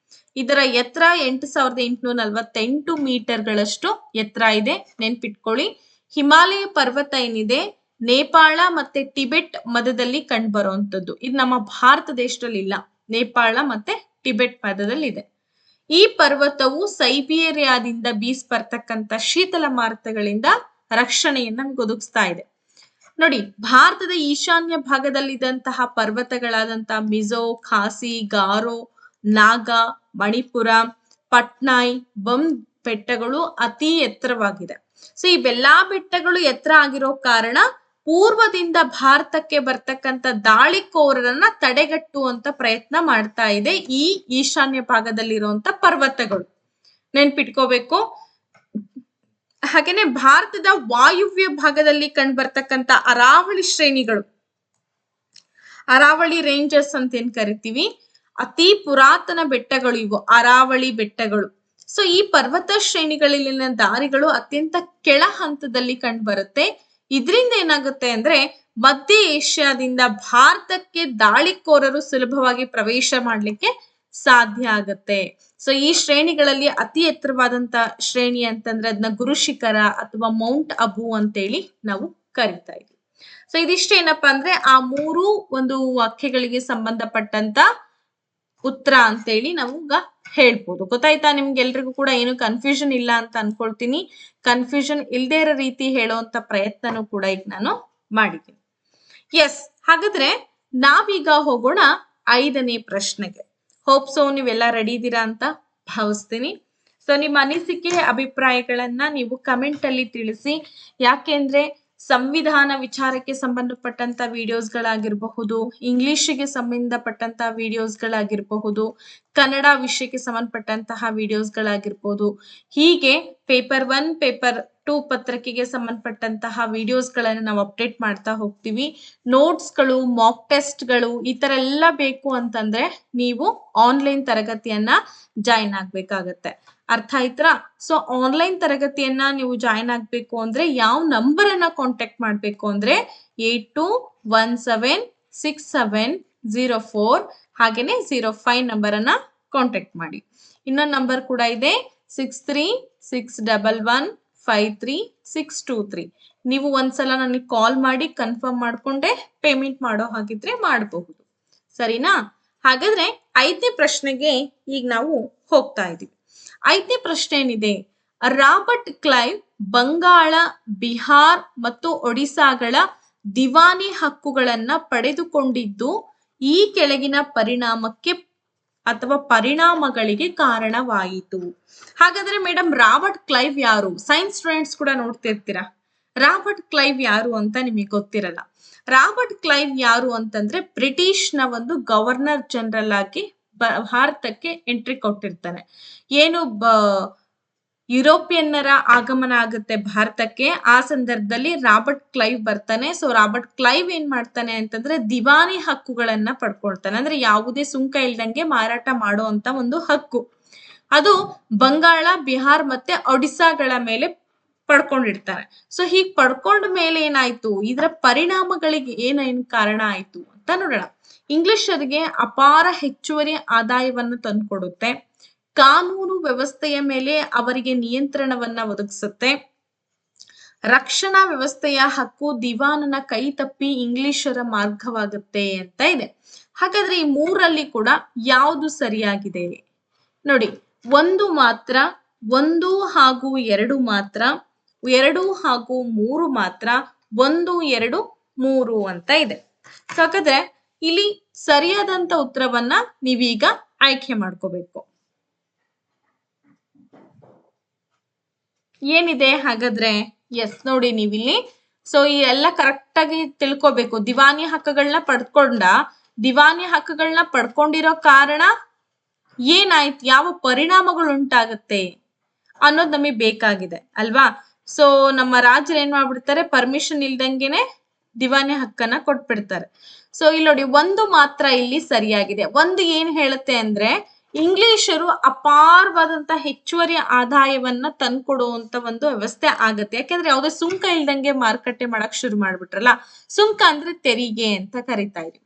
ಇದರ ಎತ್ತರ 8848 ಮೀಟರ್ಗಳಷ್ಟು ಎತ್ತರ ಇದೆ. ನೆನ್ಪಿಟ್ಕೊಳ್ಳಿ, ಹಿಮಾಲಯ ಪರ್ವತ ಏನಿದೆ ನೇಪಾಳ ಮತ್ತೆ ಟಿಬೆಟ್ ಮಧ್ಯದಲ್ಲಿ ಕಂಡು ಬರುವಂತದ್ದು. ಇದು ನಮ್ಮ ಭಾರತ ದೇಶದಲ್ಲಿ ಇಲ್ಲ, ನೇಪಾಳ ಮತ್ತೆ ಟಿಬೆಟ್ ಮಧ್ಯದಲ್ಲಿ ಇದೆ. ಈ ಪರ್ವತವು ಸೈಬೀರಿಯಾದಿಂದ ಬರ್ತಕ್ಕಂಥ ಶೀತಲ ಮಾರುತಗಳಿಂದ ರಕ್ಷಣೆಯನ್ನ ಒದಗಿಸ್ತಾ ಇದೆ. ನೋಡಿ, ಭಾರತದ ಈಶಾನ್ಯ ಭಾಗದಲ್ಲಿದ್ದಂತಹ ಪರ್ವತಗಳಾದಂತಹ ಮಿಜೋ, ಖಾಸಿ, ಗಾರೋ, ನಾಗಾ, ಮಣಿಪುರ, ಪಟ್ನಾಯ್, ಬಮ್ ಬೆಟ್ಟಗಳು ಅತಿ ಎತ್ತರವಾಗಿದೆ. ಸೊ ಇವೆಲ್ಲಾ ಬೆಟ್ಟಗಳು ಎತ್ತರ ಆಗಿರೋ ಕಾರಣ ಪೂರ್ವದಿಂದ ಭಾರತಕ್ಕೆ ಬರ್ತಕ್ಕಂಥ ದಾಳಿಕೋರರನ್ನ ತಡೆಗಟ್ಟುವಂತ ಪ್ರಯತ್ನ ಮಾಡ್ತಾ ಇದೆ ಈ ಈಶಾನ್ಯ ಭಾಗದಲ್ಲಿರುವಂತ ಪರ್ವತಗಳು. ನೆನ್ಪಿಟ್ಕೋಬೇಕು. ಹಾಗೇನೆ ಭಾರತದ ವಾಯುವ್ಯ ಭಾಗದಲ್ಲಿ ಕಂಡು ಬರ್ತಕ್ಕಂಥ ಅರಾವಳಿ ಶ್ರೇಣಿಗಳು, ಅರಾವಳಿ ರೇಂಜಸ್ ಅಂತ ಏನ್ ಕರಿತೀವಿ, ಅತಿ ಪುರಾತನ ಬೆಟ್ಟಗಳು ಇವು ಅರಾವಳಿ ಬೆಟ್ಟಗಳು. ಸೊ ಈ ಪರ್ವತ ಶ್ರೇಣಿಗಳಲ್ಲಿನ ದಾರಿಗಳು ಅತ್ಯಂತ ಕೆಳ ಹಂತದಲ್ಲಿ ಕಂಡು ಬರುತ್ತೆ. ಇದರಿಂದ ಏನಾಗುತ್ತೆ ಅಂದ್ರೆ ಮಧ್ಯ ಏಷ್ಯಾದಿಂದ ಭಾರತಕ್ಕೆ ದಾಳಿಕೋರರು ಸುಲಭವಾಗಿ ಪ್ರವೇಶ ಮಾಡ್ಲಿಕ್ಕೆ ಸಾಧ್ಯ ಆಗತ್ತೆ. ಸೊ ಈ ಶ್ರೇಣಿಗಳಲ್ಲಿ ಅತಿ ಎತ್ತರವಾದಂತ ಶ್ರೇಣಿ ಅಂತಂದ್ರೆ ಅದನ್ನ ಗುರುಶಿಖರ ಅಥವಾ ಮೌಂಟ್ ಅಬು ಅಂತೇಳಿ ನಾವು ಕರಿತಾ ಇದ್ವಿ. ಸೊ ಇದಿಷ್ಟೇನಪ್ಪಾ ಅಂದ್ರೆ ಆ 3 ಒಂದು ವಾಕ್ಯಗಳಿಗೆ ಸಂಬಂಧಪಟ್ಟಂತ ಉತ್ತರ ಅಂತೇಳಿ ನಾವು ಈಗ ಹೇಳ್ಬೋದು. ಗೊತ್ತಾಯ್ತಾ? ನಿಮ್ಗೆ ಎಲ್ರಿಗೂ ಕೂಡ ಏನು ಕನ್ಫ್ಯೂಷನ್ ಇಲ್ಲ ಅಂತ ಅನ್ಕೊಳ್ತೀನಿ. ಕನ್ಫ್ಯೂಷನ್ ಇಲ್ದೇ ಇರೋ ರೀತಿ ಹೇಳುವಂತ ಪ್ರಯತ್ನನೂ ಕೂಡ ಈಗ ನಾನು ಮಾಡಿದ್ದೀನಿ. ಎಸ್, ಹಾಗಾದ್ರೆ ನಾವೀಗ ಹೋಗೋಣ 5ನೇ ಪ್ರಶ್ನೆಗೆ. ಹೋಪ್ ಸೊ ನೀವೆಲ್ಲ ರೆಡಿ ಇದ್ದೀರಾ ಅಂತ ಭಾವಿಸ್ತೀನಿ. ಸೊ ನಿಮ್ಮ ಅನಿಸಿಕೆ ಅಭಿಪ್ರಾಯಗಳನ್ನ ನೀವು ಕಮೆಂಟ್ ಅಲ್ಲಿ ತಿಳಿಸಿ. ಯಾಕೆಂದ್ರೆ ಸಂವಿಧಾನ ವಿಚಾರಕ್ಕೆ ಸಂಬಂಧಪಟ್ಟಂತ ವಿಡಿಯೋಸ್ಗಳಾಗಿರಬಹುದು, ಇಂಗ್ಲಿಷ್ಗೆ ಸಂಬಂಧಪಟ್ಟಂತ ವಿಡಿಯೋಸ್ಗಳಾಗಿರಬಹುದು, ಕನ್ನಡ ವಿಷಯಕ್ಕೆ ಸಂಬಂಧಪಟ್ಟಂತಹ ವಿಡಿಯೋಸ್ಗಳಾಗಿರ್ಬೋದು, ಹೀಗೆ ಪೇಪರ್ 1, ಪೇಪರ್ 2 ಪತ್ರಿಕೆಗೆ ಸಂಬಂಧಪಟ್ಟಂತಹ ವಿಡಿಯೋಸ್ಗಳನ್ನು ನಾವು ಅಪ್ಡೇಟ್ ಮಾಡ್ತಾ ಹೋಗ್ತೀವಿ. ನೋಟ್ಸ್ಗಳು, ಮಾಕ್ ಟೆಸ್ಟ್ಗಳು ಈ ತರ ಎಲ್ಲ ಬೇಕು ಅಂತಂದ್ರೆ ನೀವು ಆನ್ಲೈನ್ ತರಗತಿಯನ್ನ ಜಾಯಿನ್ ಆಗ್ಬೇಕಾಗತ್ತೆ. ಅರ್ಥ ಆಯ್ತಾ? ಸೊ ಆನ್ಲೈನ್ ತರಗತಿಯನ್ನ ನೀವು ಜಾಯಿನ್ ಆಗ್ಬೇಕು ಅಂದ್ರೆ ಯಾವ ನಂಬರ್ ಅನ್ನ ಕಾಂಟ್ಯಾಕ್ಟ್ ಮಾಡ್ಬೇಕು ಅಂದ್ರೆ 82176704 ಹಾಗೇನೆ 05 ನಂಬರ್ ಅನ್ನ ಕಾಂಟ್ಯಾಕ್ಟ್ ಮಾಡಿ. ಇನ್ನೊಂದು ನಂಬರ್ ಕೂಡ ಇದೆ 6361153623. ನೀವು ಒಂದ್ಸಲ ನನಗೆ ಕಾಲ್ ಮಾಡಿ ಕನ್ಫರ್ಮ್ ಮಾಡ್ಕೊಂಡೆ ಪೇಮೆಂಟ್ ಮಾಡೋ ಹಾಗಿದ್ರೆ ಮಾಡಬಹುದು. ಸರಿನಾ? ಹಾಗಾದ್ರೆ 5ನೇ ಪ್ರಶ್ನೆಗೆ ಈಗ ನಾವು ಹೋಗ್ತಾ ಇದೀವಿ. 5ನೇ ಪ್ರಶ್ನೆ ಏನಿದೆ, ರಾಬರ್ಟ್ ಕ್ಲೈವ್ ಬಂಗಾಳ, ಬಿಹಾರ್ ಮತ್ತು ಒಡಿಸ್ಸಾಗಳ ದಿವಾನಿ ಹಕ್ಕುಗಳನ್ನ ಪಡೆದುಕೊಂಡಿದ್ದು ಈ ಕೆಳಗಿನ ಪರಿಣಾಮಕ್ಕೆ ಅಥವಾ ಪರಿಣಾಮಗಳಿಗೆ ಕಾರಣವಾಯಿತು. ಹಾಗಾದ್ರೆ ಮೇಡಮ್ ರಾಬರ್ಟ್ ಕ್ಲೈವ್ ಯಾರು? ಸೈನ್ಸ್ ಸ್ಟೂಡೆಂಟ್ಸ್ ಕೂಡ ನೋಡ್ತಿರ್ತೀರಾ. ರಾಬರ್ಟ್ ಕ್ಲೈವ್ ಯಾರು ಅಂತ ನಿಮಗೆ ಗೊತ್ತಿರಲ್ಲ. ರಾಬರ್ಟ್ ಕ್ಲೈವ್ ಯಾರು ಅಂತಂದ್ರೆ ಬ್ರಿಟಿಷ್ ನ ಒಂದು ಗವರ್ನರ್ ಜನರಲ್ ಆಗಿ ಭಾರತಕ್ಕೆ ಎಂಟ್ರಿ ಕೊಟ್ಟಿರ್ತಾನೆ. ಏನು ಯುರೋಪಿಯನ್ನರ ಆಗಮನ ಆಗುತ್ತೆ ಭಾರತಕ್ಕೆ, ಆ ಸಂದರ್ಭದಲ್ಲಿ ರಾಬರ್ಟ್ ಕ್ಲೈವ್ ಬರ್ತಾನೆ. ಸೊ ರಾಬರ್ಟ್ ಕ್ಲೈವ್ ಏನ್ ಮಾಡ್ತಾನೆ ಅಂತಂದ್ರೆ ದಿವಾನಿ ಹಕ್ಕುಗಳನ್ನ ಪಡ್ಕೊಳ್ತಾನೆ. ಅಂದ್ರೆ ಯಾವುದೇ ಸುಂಕ ಇಲ್ದಂಗೆ ಮಾರಾಟ ಮಾಡುವಂತ ಒಂದು ಹಕ್ಕು. ಅದು ಬಂಗಾಳ, ಬಿಹಾರ್ ಮತ್ತೆ ಒಡಿಸ್ಸಾಗಳ ಮೇಲೆ ಪಡ್ಕೊಂಡಿರ್ತಾರೆ. ಸೊ ಹೀಗ್ ಪಡ್ಕೊಂಡ ಮೇಲೆ ಏನಾಯ್ತು, ಇದರ ಪರಿಣಾಮಗಳಿಗೆ ಏನೇನ್ ಕಾರಣ ಆಯ್ತು ಅಂತ ನೋಡೋಣ. ಇಂಗ್ಲಿಷರಿಗೆ ಅಪಾರ ಹೆಚ್ಚುವರಿ ಆದಾಯವನ್ನು ತಂದುಕೊಡುತ್ತೆ. ಕಾನೂನು ವ್ಯವಸ್ಥೆಯ ಮೇಲೆ ಅವರಿಗೆ ನಿಯಂತ್ರಣವನ್ನ ಒದಗಿಸುತ್ತೆ. ರಕ್ಷಣಾ ವ್ಯವಸ್ಥೆಯ ಹಕ್ಕು ದಿವಾನನ ಕೈ ತಪ್ಪಿ ಇಂಗ್ಲಿಷರ ಮಾರ್ಗವಾಗುತ್ತೆ ಅಂತ ಇದೆ. ಹಾಗಾದ್ರೆ ಈ ಮೂರಲ್ಲಿ ಕೂಡ ಯಾವುದು ಸರಿಯಾಗಿದೆ ನೋಡಿ. 1 ಮಾತ್ರ, 1 ಹಾಗೂ 2 ಮಾತ್ರ, 2 ಹಾಗೂ 3 ಮಾತ್ರ, 1, 2, 3 ಅಂತ ಇದೆ. ಹಾಗಾದ್ರೆ ಇಲ್ಲಿ ಸರಿಯಾದಂತ ಉತ್ತರವನ್ನ ನೀವೀಗ ಆಯ್ಕೆ ಮಾಡ್ಕೋಬೇಕು. ಏನಿದೆ ಹಾಗಾದ್ರೆ? ಎಸ್ ನೋಡಿ ನೀವಿಲ್ಲಿ. ಸೊ ಈ ಎಲ್ಲ ಕರೆಕ್ಟ್ ಆಗಿ ತಿಳ್ಕೊಬೇಕು. ದಿವಾನಿ ಹಕ್ಕುಗಳನ್ನ ಪಡ್ಕೊಂಡಿರೋ ಕಾರಣ ಏನಾಯ್ತು, ಯಾವ ಪರಿಣಾಮಗಳು ಉಂಟಾಗತ್ತೆ ಅನ್ನೋದು ನಮಗೆ ಬೇಕಾಗಿದೆ ಅಲ್ವಾ. ಸೊ ನಮ್ಮ ರಾಜರು ಏನ್ ಮಾಡ್ಬಿಡ್ತಾರೆ, ಪರ್ಮಿಷನ್ ಇಲ್ದಂಗೆನೆ ದಿವಾನಿ ಹಕ್ಕನ್ನ ಕೊಟ್ಬಿಡ್ತಾರೆ. ಸೊ ಇಲ್ಲಿ ನೋಡಿ 1 ಮಾತ್ರ ಇಲ್ಲಿ ಸರಿಯಾಗಿದೆ. 1 ಏನ್ ಹೇಳುತ್ತೆ ಅಂದ್ರೆ ಇಂಗ್ಲಿಷರು ಅಪಾರವಾದಂತ ಹೆಚ್ಚುವರಿ ಆದಾಯವನ್ನ ತಂದ್ಕೊಡುವಂತ ಒಂದು ವ್ಯವಸ್ಥೆ ಆಗತ್ತೆ. ಯಾಕೆಂದ್ರೆ ಯಾವುದೇ ಸುಂಕ ಇಲ್ದಂಗೆ ಮಾರುಕಟ್ಟೆ ಮಾಡಕ್ ಶುರು ಮಾಡ್ಬಿಟ್ರಲ್ಲ. ಸುಂಕ ಅಂದ್ರೆ ತೆರಿಗೆ ಅಂತ ಕರಿತಾ ಇದೀವಿ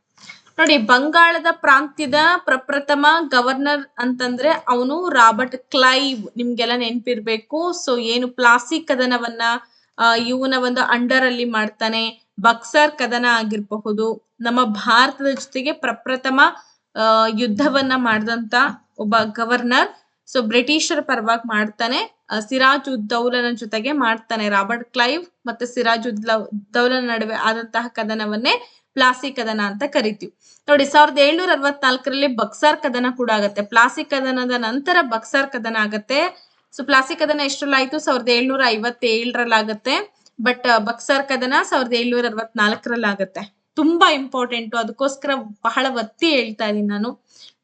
ನೋಡಿ. ಬಂಗಾಳದ ಪ್ರಾಂತ್ಯದ ಪ್ರಪ್ರಥಮ ಗವರ್ನರ್ ಅಂತಂದ್ರೆ ಅವನು ರಾಬರ್ಟ್ ಕ್ಲೈವ್, ನಿಮ್ಗೆಲ್ಲ ನೆನ್ಪಿರ್ಬೇಕು. ಸೊ ಏನು ಪ್ಲಾಸಿ ಕದನವನ್ನ ಇವನ ಒಂದು ಅಂಡರ್ ಅಲ್ಲಿ ಮಾಡ್ತಾನೆ. ಬಕ್ಸರ್ ಕದನ ಆಗಿರಬಹುದು. ನಮ್ಮ ಭಾರತದ ಜೊತೆಗೆ ಪ್ರಪ್ರಥಮ ಯುದ್ಧವನ್ನ ಮಾಡಿದಂತ ಒಬ್ಬ ಗವರ್ನರ್. ಸೊ ಬ್ರಿಟಿಷರ ಪರವಾಗಿ ಮಾಡ್ತಾನೆ. ಸಿರಾಜ್ ಉದ್ ದೌಲನ ಜೊತೆಗೆ ಮಾಡ್ತಾನೆ. ರಾಬರ್ಟ್ ಕ್ಲೈವ್ ಮತ್ತೆ ಸಿರಾಜ್ ಉದ್ ದೌಲನ ನಡುವೆ ಆದಂತಹ ಕದನವನ್ನೇ ಪ್ಲಾಸಿ ಕದನ ಅಂತ ಕರಿತೀವಿ ನೋಡಿ. 1764ರಲ್ಲಿ ಬಕ್ಸಾರ್ ಕದನ ಕೂಡ ಆಗತ್ತೆ. ಪ್ಲಾಸಿ ಕದನದ ನಂತರ ಬಕ್ಸಾರ್ ಕದನ ಆಗತ್ತೆ. ಸೊ ಪ್ಲಾಸಿ ಕದನ ಎಷ್ಟರಲ್ಲಾಯ್ತು, 1757ರಲ್ಲಿ ಆಗತ್ತೆ. ಬಟ್ ಬಕ್ಸಾರ್ ಕದನ 1764ರಲ್ಲಿ ಆಗತ್ತೆ. ತುಂಬಾ ಇಂಪಾರ್ಟೆಂಟ್, ಅದಕ್ಕೋಸ್ಕರ ಬಹಳ ಒತ್ತಿ ಹೇಳ್ತಾ ಇದೀನಿ ನಾನು.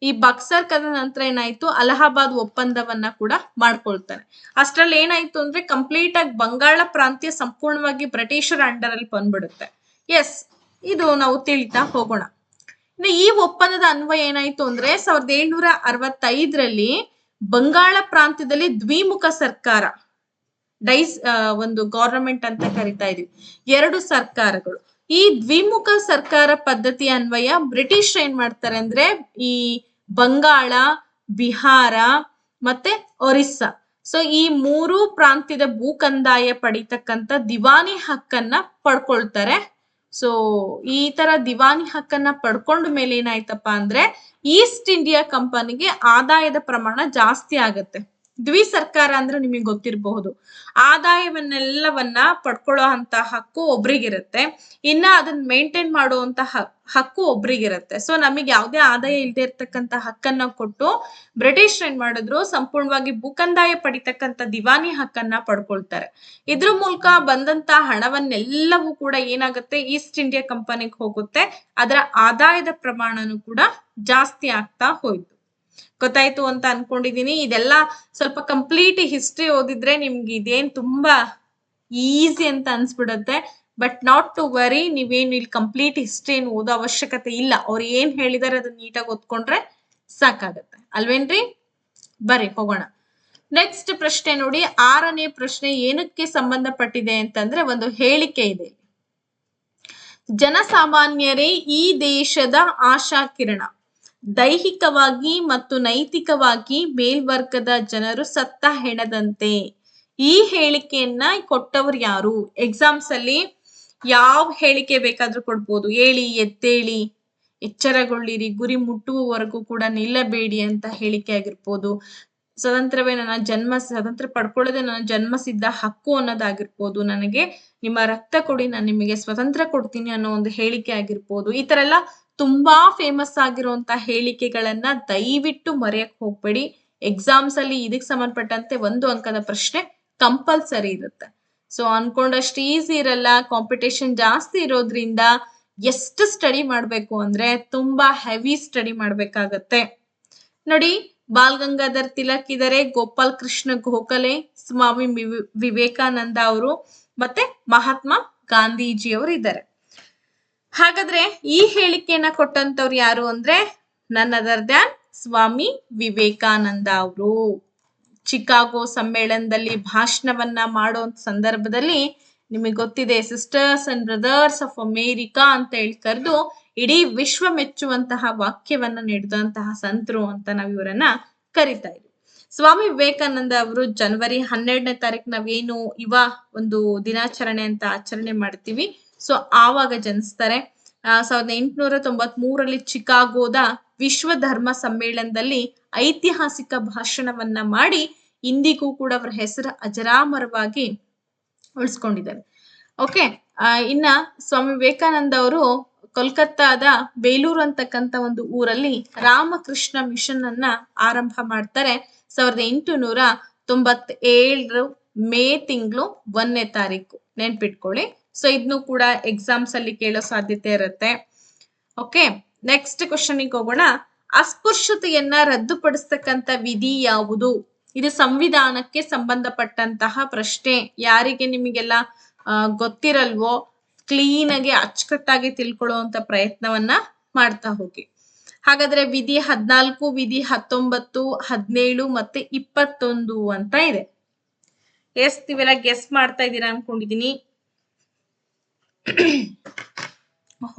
ಈ ಬಕ್ಸರ್ ಕದನ ನಂತರ ಏನಾಯ್ತು, ಅಲಹಾಬಾದ್ ಒಪ್ಪಂದವನ್ನ ಕೂಡ ಮಾಡ್ಕೊಳ್ತಾನೆ. ಅಷ್ಟ್ರಲ್ಲಿ ಏನಾಯ್ತು ಅಂದ್ರೆ ಕಂಪ್ಲೀಟ್ ಆಗಿ ಬಂಗಾಳ ಪ್ರಾಂತ್ಯ ಸಂಪೂರ್ಣವಾಗಿ ಬ್ರಿಟಿಷರ ಅಂಡರ್ ಅಲ್ಲಿ ಬಂದ್ಬಿಡುತ್ತೆ. ಎಸ್, ಇದು ನಾವು ತಿಳಿತಾ ಹೋಗೋಣ. ಇನ್ನು ಈ ಒಪ್ಪಂದದ ಅನ್ವಯ ಏನಾಯ್ತು ಅಂದ್ರೆ 1765ರಲ್ಲಿ ಬಂಗಾಳ ಪ್ರಾಂತ್ಯದಲ್ಲಿ ದ್ವಿಮುಖ ಸರ್ಕಾರ, ಒಂದು ಗವರ್ನಮೆಂಟ್ ಅಂತ ಕರಿತಾ ಇದೀವಿ, 2 ಸರ್ಕಾರಗಳು. ಈ ದ್ವಿಮುಖ ಸರ್ಕಾರ ಪದ್ಧತಿ ಅನ್ವಯ ಬ್ರಿಟಿಷ್ ಏನ್ ಮಾಡ್ತಾರೆ ಅಂದ್ರೆ ಈ ಬಂಗಾಳ, ಬಿಹಾರ ಮತ್ತೆ ಒರಿಸ್ಸಾ, ಸೊ ಈ 3 ಪ್ರಾಂತ್ಯದ ಭೂಕಂದಾಯ ಪಡಿತಕ್ಕಂತ ದಿವಾನಿ ಹಕ್ಕನ್ನ ಪಡ್ಕೊಳ್ತಾರೆ. ಸೊ ಈ ತರ ದಿವಾನಿ ಹಕ್ಕನ್ನ ಪಡ್ಕೊಂಡ ಮೇಲೆ ಏನಾಯ್ತಪ್ಪ ಅಂದ್ರೆ ಈಸ್ಟ್ ಇಂಡಿಯಾ ಕಂಪನಿಗೆ ಆದಾಯದ ಪ್ರಮಾಣ ಜಾಸ್ತಿ ಆಗತ್ತೆ. ದ್ವಿ ಸರ್ಕಾರ ಅಂದ್ರೆ ನಿಮಗೆ ಗೊತ್ತಿರಬಹುದು. ಆದಾಯವನ್ನೆಲ್ಲವನ್ನ ಪಡ್ಕೊಳ್ಳೋ ಅಂತ ಹಕ್ಕು ಒಬ್ರಿಗಿರುತ್ತೆ, ಇನ್ನ ಅದನ್ನ ಮೇಂಟೈನ್ ಮಾಡುವಂತ ಹಕ್ಕು ಒಬ್ರಿಗಿರುತ್ತೆ. ಸೊ ನಮಗೆ ಯಾವುದೇ ಆದಾಯ ಇಲ್ಲದೆ ಇರ್ತಕ್ಕಂತ ಹಕ್ಕನ್ನ ಕೊಟ್ಟು ಬ್ರಿಟಿಷ್ ಏನ್ ಮಾಡಿದ್ರು, ಸಂಪೂರ್ಣವಾಗಿ ಭೂಕಂದಾಯ ಪಡಿತಕ್ಕಂತ ದಿವಾನಿ ಹಕ್ಕನ್ನ ಪಡ್ಕೊಳ್ತಾರೆ. ಇದ್ರ ಮೂಲಕ ಬಂದಂತ ಹಣವನ್ನೆಲ್ಲವೂ ಕೂಡ ಏನಾಗುತ್ತೆ, ಈಸ್ಟ್ ಇಂಡಿಯಾ ಕಂಪನಿಗೆ ಹೋಗುತ್ತೆ. ಅದರ ಆದಾಯದ ಪ್ರಮಾಣನೂ ಕೂಡ ಜಾಸ್ತಿ ಆಗ್ತಾ ಹೋಯ್ತು. ಗೊತ್ತಾಯ್ತು ಅಂತ ಅನ್ಕೊಂಡಿದೀನಿ. ಇದೆಲ್ಲ ಸ್ವಲ್ಪ ಕಂಪ್ಲೀಟ್ ಹಿಸ್ಟ್ರಿ ಓದಿದ್ರೆ ನಿಮ್ಗೆ ಇದೇನ್ ತುಂಬಾ ಈಸಿ ಅಂತ ಅನ್ಸ್ಬಿಡುತ್ತೆ. ಬಟ್ ನಾಟ್ ಟು ವರಿ, ನೀವೇನು ಇಲ್ಲಿ ಕಂಪ್ಲೀಟ್ ಹಿಸ್ಟ್ರಿ ಏನು ಓದೋ ಅವಶ್ಯಕತೆ ಇಲ್ಲ. ಅವ್ರು ಏನ್ ಹೇಳಿದಾರೆ ಅದನ್ನ ನೀಟಾಗಿ ಓದ್ಕೊಂಡ್ರೆ ಸಾಕಾಗತ್ತೆ ಅಲ್ವೇನ್ರಿ. ಬರ್ರಿ ಹೋಗೋಣ. ನೆಕ್ಸ್ಟ್ ಪ್ರಶ್ನೆ ನೋಡಿ, 6ನೇ ಪ್ರಶ್ನೆ ಏನಕ್ಕೆ ಸಂಬಂಧಪಟ್ಟಿದೆ ಅಂತಂದ್ರೆ ಒಂದು ಹೇಳಿಕೆ ಇದೆ. ಜನಸಾಮಾನ್ಯರೇ ಈ ದೇಶದ ಆಶಾ ಕಿರಣ, ದೈಹಿಕವಾಗಿ ಮತ್ತು ನೈತಿಕವಾಗಿ ಮೇಲ್ವರ್ಗದ ಜನರು ಸತ್ತ ಹೆಣದಂತೆ. ಈ ಹೇಳಿಕೆಯನ್ನ ಕೊಟ್ಟವರು ಯಾರು? ಎಕ್ಸಾಮ್ಸ್ ಅಲ್ಲಿ ಯಾವ ಹೇಳಿಕೆ ಬೇಕಾದ್ರೂ ಕೊಡ್ಬೋದು. ಏಳಿ ಎದ್ದೇಳಿ, ಎಚ್ಚರಗೊಳ್ಳಿರಿ, ಗುರಿ ಮುಟ್ಟುವವರೆಗೂ ಕೂಡ ನಿಲ್ಲಬೇಡಿ ಅಂತ ಹೇಳಿಕೆ ಆಗಿರ್ಬೋದು. ಸ್ವತಂತ್ರ ಪಡ್ಕೊಳ್ಳೋದೇ ನನ್ನ ಜನ್ಮಸಿದ್ಧ ಹಕ್ಕು ಅನ್ನೋದಾಗಿರ್ಬೋದು. ನನಗೆ ನಿಮ್ಮ ರಕ್ತ ಕೊಡಿ, ನಾನು ನಿಮಗೆ ಸ್ವತಂತ್ರ ಕೊಡ್ತೀನಿ ಅನ್ನೋ ಒಂದು ಹೇಳಿಕೆ ಆಗಿರ್ಬೋದು. ಈ ತರ ಎಲ್ಲ ತುಂಬಾ ಫೇಮಸ್ ಆಗಿರುವಂತ ಹೇಳಿಕೆಗಳನ್ನ ದಯವಿಟ್ಟು ಮರೆಯಕ್ ಹೋಗ್ಬೇಡಿ. ಎಕ್ಸಾಮ್ಸ್ ಅಲ್ಲಿ ಇದಕ್ಕೆ ಸಂಬಂಧಪಟ್ಟಂತೆ 1 ಅಂಕದ ಪ್ರಶ್ನೆ ಕಂಪಲ್ಸರಿ ಇರುತ್ತೆ. ಸೊ ಅನ್ಕೊಂಡಷ್ಟು ಈಸಿ ಇರಲ್ಲ, ಕಾಂಪಿಟೇಷನ್ ಜಾಸ್ತಿ ಇರೋದ್ರಿಂದ ಎಷ್ಟು ಸ್ಟಡಿ ಮಾಡ್ಬೇಕು ಅಂದ್ರೆ ತುಂಬಾ ಹೆವಿ ಸ್ಟಡಿ ಮಾಡ್ಬೇಕಾಗತ್ತೆ. ನೋಡಿ, ಬಾಲ್ ಗಂಗಾಧರ್ ತಿಲಕ್ ಇದಾರೆ, ಗೋಪಾಲ್ ಕೃಷ್ಣ ಗೋಖಲೆ, ಸ್ವಾಮಿ ವಿವೇಕಾನಂದ ಅವರು, ಮತ್ತೆ ಮಹಾತ್ಮ ಗಾಂಧೀಜಿ ಅವರು ಇದ್ದಾರೆ. ಹಾಗಾದ್ರೆ ಈ ಹೇಳಿಕೆಯನ್ನ ಕೊಟ್ಟಂತವ್ರು ಯಾರು ಅಂದ್ರೆ ನನ್ ಅದರ್ ದ್ಯಾನ್ ಸ್ವಾಮಿ ವಿವೇಕಾನಂದ ಅವರು. ಚಿಕಾಗೋ ಸಮ್ಮೇಳನದಲ್ಲಿ ಭಾಷಣವನ್ನ ಮಾಡೋ ಸಂದರ್ಭದಲ್ಲಿ ನಿಮಗೆ ಗೊತ್ತಿದೆ, sisters and brothers of America ಅಂತ ಹೇಳಿ ಕರೆದು ಇಡೀ ವಿಶ್ವ ಮೆಚ್ಚುವಂತಹ ವಾಕ್ಯವನ್ನ ನೀಡಿದಂತಹ ಸಂತರು ಅಂತ ನಾವ್ ಇವರನ್ನ ಕರಿತಾ ಇದ್ವಿ. ಸ್ವಾಮಿ ವಿವೇಕಾನಂದ ಅವರು ಜನವರಿ 12ನೇ ತಾರೀಕು ನಾವೇನು ಯುವ ಒಂದು ದಿನಾಚರಣೆ ಅಂತ ಆಚರಣೆ ಮಾಡ್ತೀವಿ, ಸೊ ಆವಾಗ ಜನಿಸ್ತಾರೆ. 1893ರಲ್ಲಿ ಚಿಕಾಗೋದ ವಿಶ್ವ ಧರ್ಮ ಸಮ್ಮೇಳನದಲ್ಲಿ ಐತಿಹಾಸಿಕ ಭಾಷಣವನ್ನ ಮಾಡಿ ಇಂದಿಗೂ ಕೂಡ ಅವರ ಹೆಸರು ಅಜರಾಮರವಾಗಿ ಉಳಿಸ್ಕೊಂಡಿದ್ದಾರೆ. ಓಕೆ, ಇನ್ನ ಸ್ವಾಮಿ ವಿವೇಕಾನಂದ ಅವರು ಕೋಲ್ಕತ್ತಾದ ಬೇಲೂರು ಅಂತಕ್ಕಂಥ ಒಂದು ಊರಲ್ಲಿ ರಾಮಕೃಷ್ಣ ಮಿಷನ್ ಅನ್ನ ಆರಂಭ ಮಾಡ್ತಾರೆ 1897 ಮೇ ತಿಂಗಳು 1ನೇ ತಾರೀಕು. ನೆನ್ಪಿಟ್ಕೊಳ್ಳಿ. ಸೊ ಇದನ್ನು ಕೂಡ ಎಕ್ಸಾಮ್ಸ್ ಅಲ್ಲಿ ಕೇಳೋ ಸಾಧ್ಯತೆ ಇರುತ್ತೆ. ಓಕೆ, ನೆಕ್ಸ್ಟ್ ಕ್ವಶನ್ಗೆ ಹೋಗೋಣ. ಅಸ್ಪೃಶ್ಯತೆಯನ್ನ ರದ್ದುಪಡಿಸ್ತಕ್ಕಂಥ ವಿಧಿ ಯಾವುದು? ಇದು ಸಂವಿಧಾನಕ್ಕೆ ಸಂಬಂಧಪಟ್ಟಂತಹ ಪ್ರಶ್ನೆ. ಯಾರಿಗೆ ನಿಮಗೆಲ್ಲ ಗೊತ್ತಿರಲ್ವೋ ಕ್ಲೀನ್ ಆಗಿ ಅಚ್ಚುಕಟ್ಟಾಗಿ ತಿಳ್ಕೊಳ್ಳುವಂತ ಪ್ರಯತ್ನವನ್ನ ಮಾಡ್ತಾ ಹೋಗಿ. ಹಾಗಾದ್ರೆ ವಿಧಿ 14, ವಿಧಿ 19, 17 ಮತ್ತೆ 21 ಅಂತ ಇದೆ. ಎಸ್, ನೀವೆಲ್ಲ ಗೆಸ್ ಮಾಡ್ತಾ ಇದ್ದೀರಾ ಅನ್ಕೊಂಡಿದೀನಿ.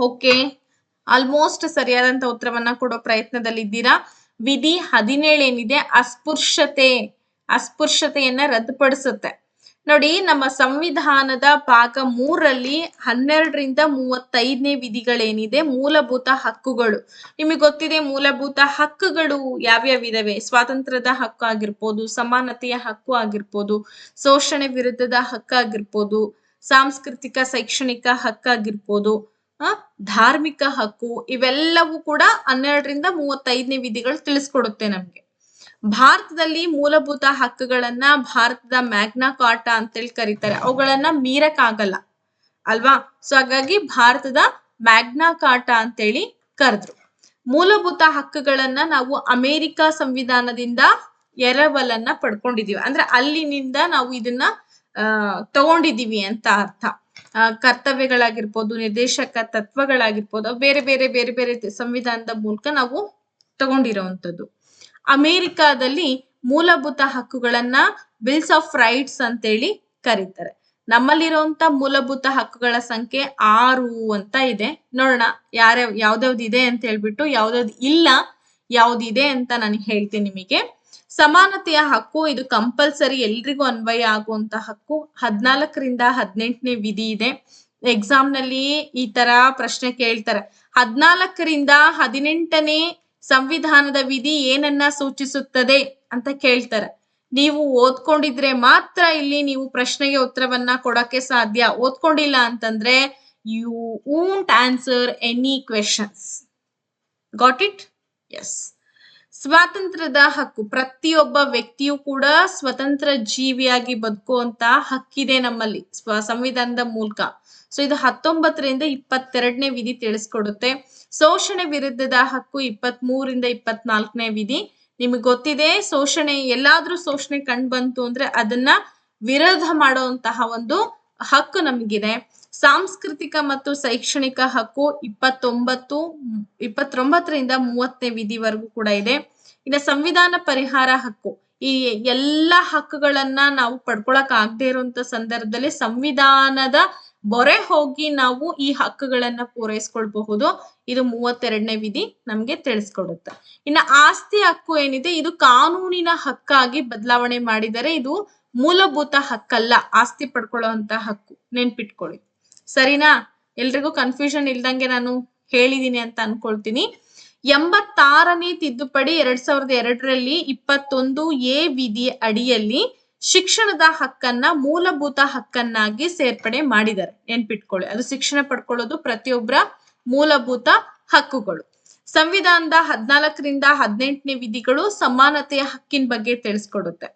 ಓಕೆ, ಆಲ್ಮೋಸ್ಟ್ ಸರಿಯಾದಂತ ಉತ್ತರವನ್ನ ಕೊಡೋ ಪ್ರಯತ್ನದಲ್ಲಿದ್ದೀರಾ. ವಿಧಿ 17 ಏನಿದೆ, ಅಸ್ಪೃಶ್ಯತೆಯನ್ನ ರದ್ದುಪಡಿಸುತ್ತೆ. ನೋಡಿ, ನಮ್ಮ ಸಂವಿಧಾನದ ಭಾಗ 3ರಲ್ಲಿ 12ರಿಂದ 35ನೇ ವಿಧಿಗಳೇನಿದೆ ಮೂಲಭೂತ ಹಕ್ಕುಗಳು. ನಿಮಗೆ ಗೊತ್ತಿದೆ ಮೂಲಭೂತ ಹಕ್ಕುಗಳು ಯಾವ್ಯಾವ ಇದಾವೆ. ಸ್ವಾತಂತ್ರ್ಯದ ಹಕ್ಕು ಆಗಿರ್ಬೋದು, ಸಮಾನತೆಯ ಹಕ್ಕು ಆಗಿರ್ಬೋದು, ಶೋಷಣೆ ವಿರುದ್ಧದ ಹಕ್ಕಾಗಿರ್ಬೋದು, ಸಾಂಸ್ಕೃತಿಕ ಶೈಕ್ಷಣಿಕ ಹಕ್ಕಾಗಿರ್ಬೋದು, ಧಾರ್ಮಿಕ ಹಕ್ಕು, ಇವೆಲ್ಲವೂ ಕೂಡ 12ರಿಂದ 35ನೇ ವಿಧಿಗಳು ತಿಳಿಸ್ಕೊಡುತ್ತೆ ನಮ್ಗೆ. ಭಾರತದಲ್ಲಿ ಮೂಲಭೂತ ಹಕ್ಕುಗಳನ್ನ ಭಾರತದ ಮ್ಯಾಗ್ನಾ ಕಾರ್ಟಾ ಅಂತೇಳಿ ಕರೀತಾರೆ. ಅವುಗಳನ್ನ ಮೀರಕ್ ಆಗಲ್ಲ ಅಲ್ವಾ. ಸೊ ಹಾಗಾಗಿ ಭಾರತದ ಮ್ಯಾಗ್ನಾ ಕಾರ್ಟಾ ಅಂತೇಳಿ ಕರೆದ್ರು. ಮೂಲಭೂತ ಹಕ್ಕುಗಳನ್ನ ನಾವು ಅಮೆರಿಕ ಸಂವಿಧಾನದಿಂದ ಎರವಲನ್ನ ಪಡ್ಕೊಂಡಿದೀವಿ. ಅಂದ್ರೆ ಅಲ್ಲಿನಿಂದ ನಾವು ಇದನ್ನ ತಗೊಂಡಿದೀವಿ ಅಂತ ಅರ್ಥ. ಕರ್ತವ್ಯಗಳಾಗಿರ್ಬೋದು, ನಿರ್ದೇಶಕ ತತ್ವಗಳಾಗಿರ್ಬೋದು, ಬೇರೆ ಬೇರೆ ಬೇರೆ ಬೇರೆ ಸಂವಿಧಾನದ ಮೂಲಕ ನಾವು ತಗೊಂಡಿರೋವಂಥದ್ದು. ಅಮೆರಿಕಾದಲ್ಲಿ ಮೂಲಭೂತ ಹಕ್ಕುಗಳನ್ನ ಬಿಲ್ಸ್ ಆಫ್ ರೈಟ್ಸ್ ಅಂತೇಳಿ ಕರೀತಾರೆ. ನಮ್ಮಲ್ಲಿರುವಂತ ಮೂಲಭೂತ ಹಕ್ಕುಗಳ ಸಂಖ್ಯೆ 6 ಅಂತ ಇದೆ. ನೋಡೋಣ ಯಾವ್ದಾವ್ದು ಇದೆ ಅಂತ ಹೇಳ್ಬಿಟ್ಟು, ಯಾವ್ದಾವ್ದು ಇಲ್ಲ, ಯಾವ್ದಿದೆ ಅಂತ ನಾನು ಹೇಳ್ತೀನಿ ನಿಮಗೆ. ಸಮಾನತೆಯ ಹಕ್ಕು, ಇದು ಕಂಪಲ್ಸರಿ, ಎಲ್ರಿಗೂ ಅನ್ವಯ ಆಗುವಂತ ಹಕ್ಕು. 14ರಿಂದ 18ನೇ ವಿಧಿ ಇದೆ. ಎಕ್ಸಾಮ್ ನಲ್ಲಿ ಈ ತರ ಪ್ರಶ್ನೆ ಕೇಳ್ತಾರೆ. 14ರಿಂದ 18ನೇ ಸಂವಿಧಾನದ ವಿಧಿ ಏನನ್ನ ಸೂಚಿಸುತ್ತದೆ ಅಂತ ಕೇಳ್ತಾರೆ. ನೀವು ಓದ್ಕೊಂಡಿದ್ರೆ ಮಾತ್ರ ಇಲ್ಲಿ ನೀವು ಪ್ರಶ್ನೆಗೆ ಉತ್ತರವನ್ನ ಕೊಡಕ್ಕೆ ಸಾಧ್ಯ. ಓದ್ಕೊಂಡಿಲ್ಲ ಅಂತಂದ್ರೆ you won't answer any questions. Got it? Yes. ಸ್ವಾತಂತ್ರ್ಯದ ಹಕ್ಕು, ಪ್ರತಿಯೊಬ್ಬ ವ್ಯಕ್ತಿಯು ಕೂಡ ಸ್ವತಂತ್ರ ಜೀವಿಯಾಗಿ ಬದುಕುವಂತ ಹಕ್ಕಿದೆ ನಮ್ಮಲ್ಲಿ ಸಂವಿಧಾನದ ಮೂಲಕ. ಸೊ ಇದು 19ರಿಂದ 22ನೇ ವಿಧಿ ತಿಳಿಸ್ಕೊಡುತ್ತೆ. ಶೋಷಣೆ ವಿರುದ್ಧದ ಹಕ್ಕು 23ರಿಂದ 24ನೇ ವಿಧಿ. ನಿಮಗೆ ಗೊತ್ತಿದೆ, ಶೋಷಣೆ ಎಲ್ಲಾದ್ರೂ ಶೋಷಣೆ ಕಂಡು ಬಂತು ಅಂದ್ರೆ ಅದನ್ನ ವಿರೋಧ ಮಾಡುವಂತಹ ಒಂದು ಹಕ್ಕು ನಮಗಿದೆ. ಸಾಂಸ್ಕೃತಿಕ ಮತ್ತು ಶೈಕ್ಷಣಿಕ ಹಕ್ಕು 29ರಿಂದ 30ನೇ ವಿಧಿವರೆಗೂ ಕೂಡ ಇದೆ. ಇನ್ನು ಸಂವಿಧಾನ ಪರಿಹಾರ ಹಕ್ಕು, ಈ ಎಲ್ಲ ಹಕ್ಕುಗಳನ್ನ ನಾವು ಪಡ್ಕೊಳಕ್ ಆಗದೆ ಇರುವಂತ ಸಂದರ್ಭದಲ್ಲಿ ಸಂವಿಧಾನದ ಮೊರೆ ಹೋಗಿ ನಾವು ಈ ಹಕ್ಕುಗಳನ್ನ ಪೂರೈಸ್ಕೊಳ್ಬಹುದು. ಇದು 32ನೇ ವಿಧಿ ನಮ್ಗೆ ತಿಳಿಸ್ಕೊಡುತ್ತೆ. ಇನ್ನು ಆಸ್ತಿ ಹಕ್ಕು ಏನಿದೆ, ಇದು ಕಾನೂನಿನ ಹಕ್ಕಾಗಿ ಬದಲಾವಣೆ ಮಾಡಿದರೆ ಇದು ಮೂಲಭೂತ ಹಕ್ಕಲ್ಲ, ಆಸ್ತಿ ಪಡ್ಕೊಳ್ಳುವಂತ ಹಕ್ಕು. ನೆನ್ಪಿಟ್ಕೊಳ್ಳಿ, ಸರಿನಾ? ಎಲ್ರಿಗೂ ಕನ್ಫ್ಯೂಷನ್ ಇಲ್ದಂಗೆ ನಾನು ಹೇಳಿದೀನಿ ಅಂತ ಅನ್ಕೊಳ್ತೀನಿ. 86ನೇ ತಿದ್ದುಪಡಿ 2002ರಲ್ಲಿ 21A ವಿಧಿ ಅಡಿಯಲ್ಲಿ ಶಿಕ್ಷಣದ ಹಕ್ಕನ್ನ ಮೂಲಭೂತ ಹಕ್ಕನ್ನಾಗಿ ಸೇರ್ಪಡೆ ಮಾಡಿದ್ದಾರೆ. ನೆನ್ಪಿಟ್ಕೊಳ್ಳಿ, ಅದು ಶಿಕ್ಷಣ ಪಡ್ಕೊಳ್ಳೋದು ಪ್ರತಿಯೊಬ್ಬರ ಮೂಲಭೂತ ಹಕ್ಕುಗಳು. ಸಂವಿಧಾನದ 14ರಿಂದ 18ನೇ ವಿಧಿಗಳು ಸಮಾನತೆಯ ಹಕ್ಕಿನ ಬಗ್ಗೆ ತಿಳಿಸ್ಕೊಡುತ್ತೆ.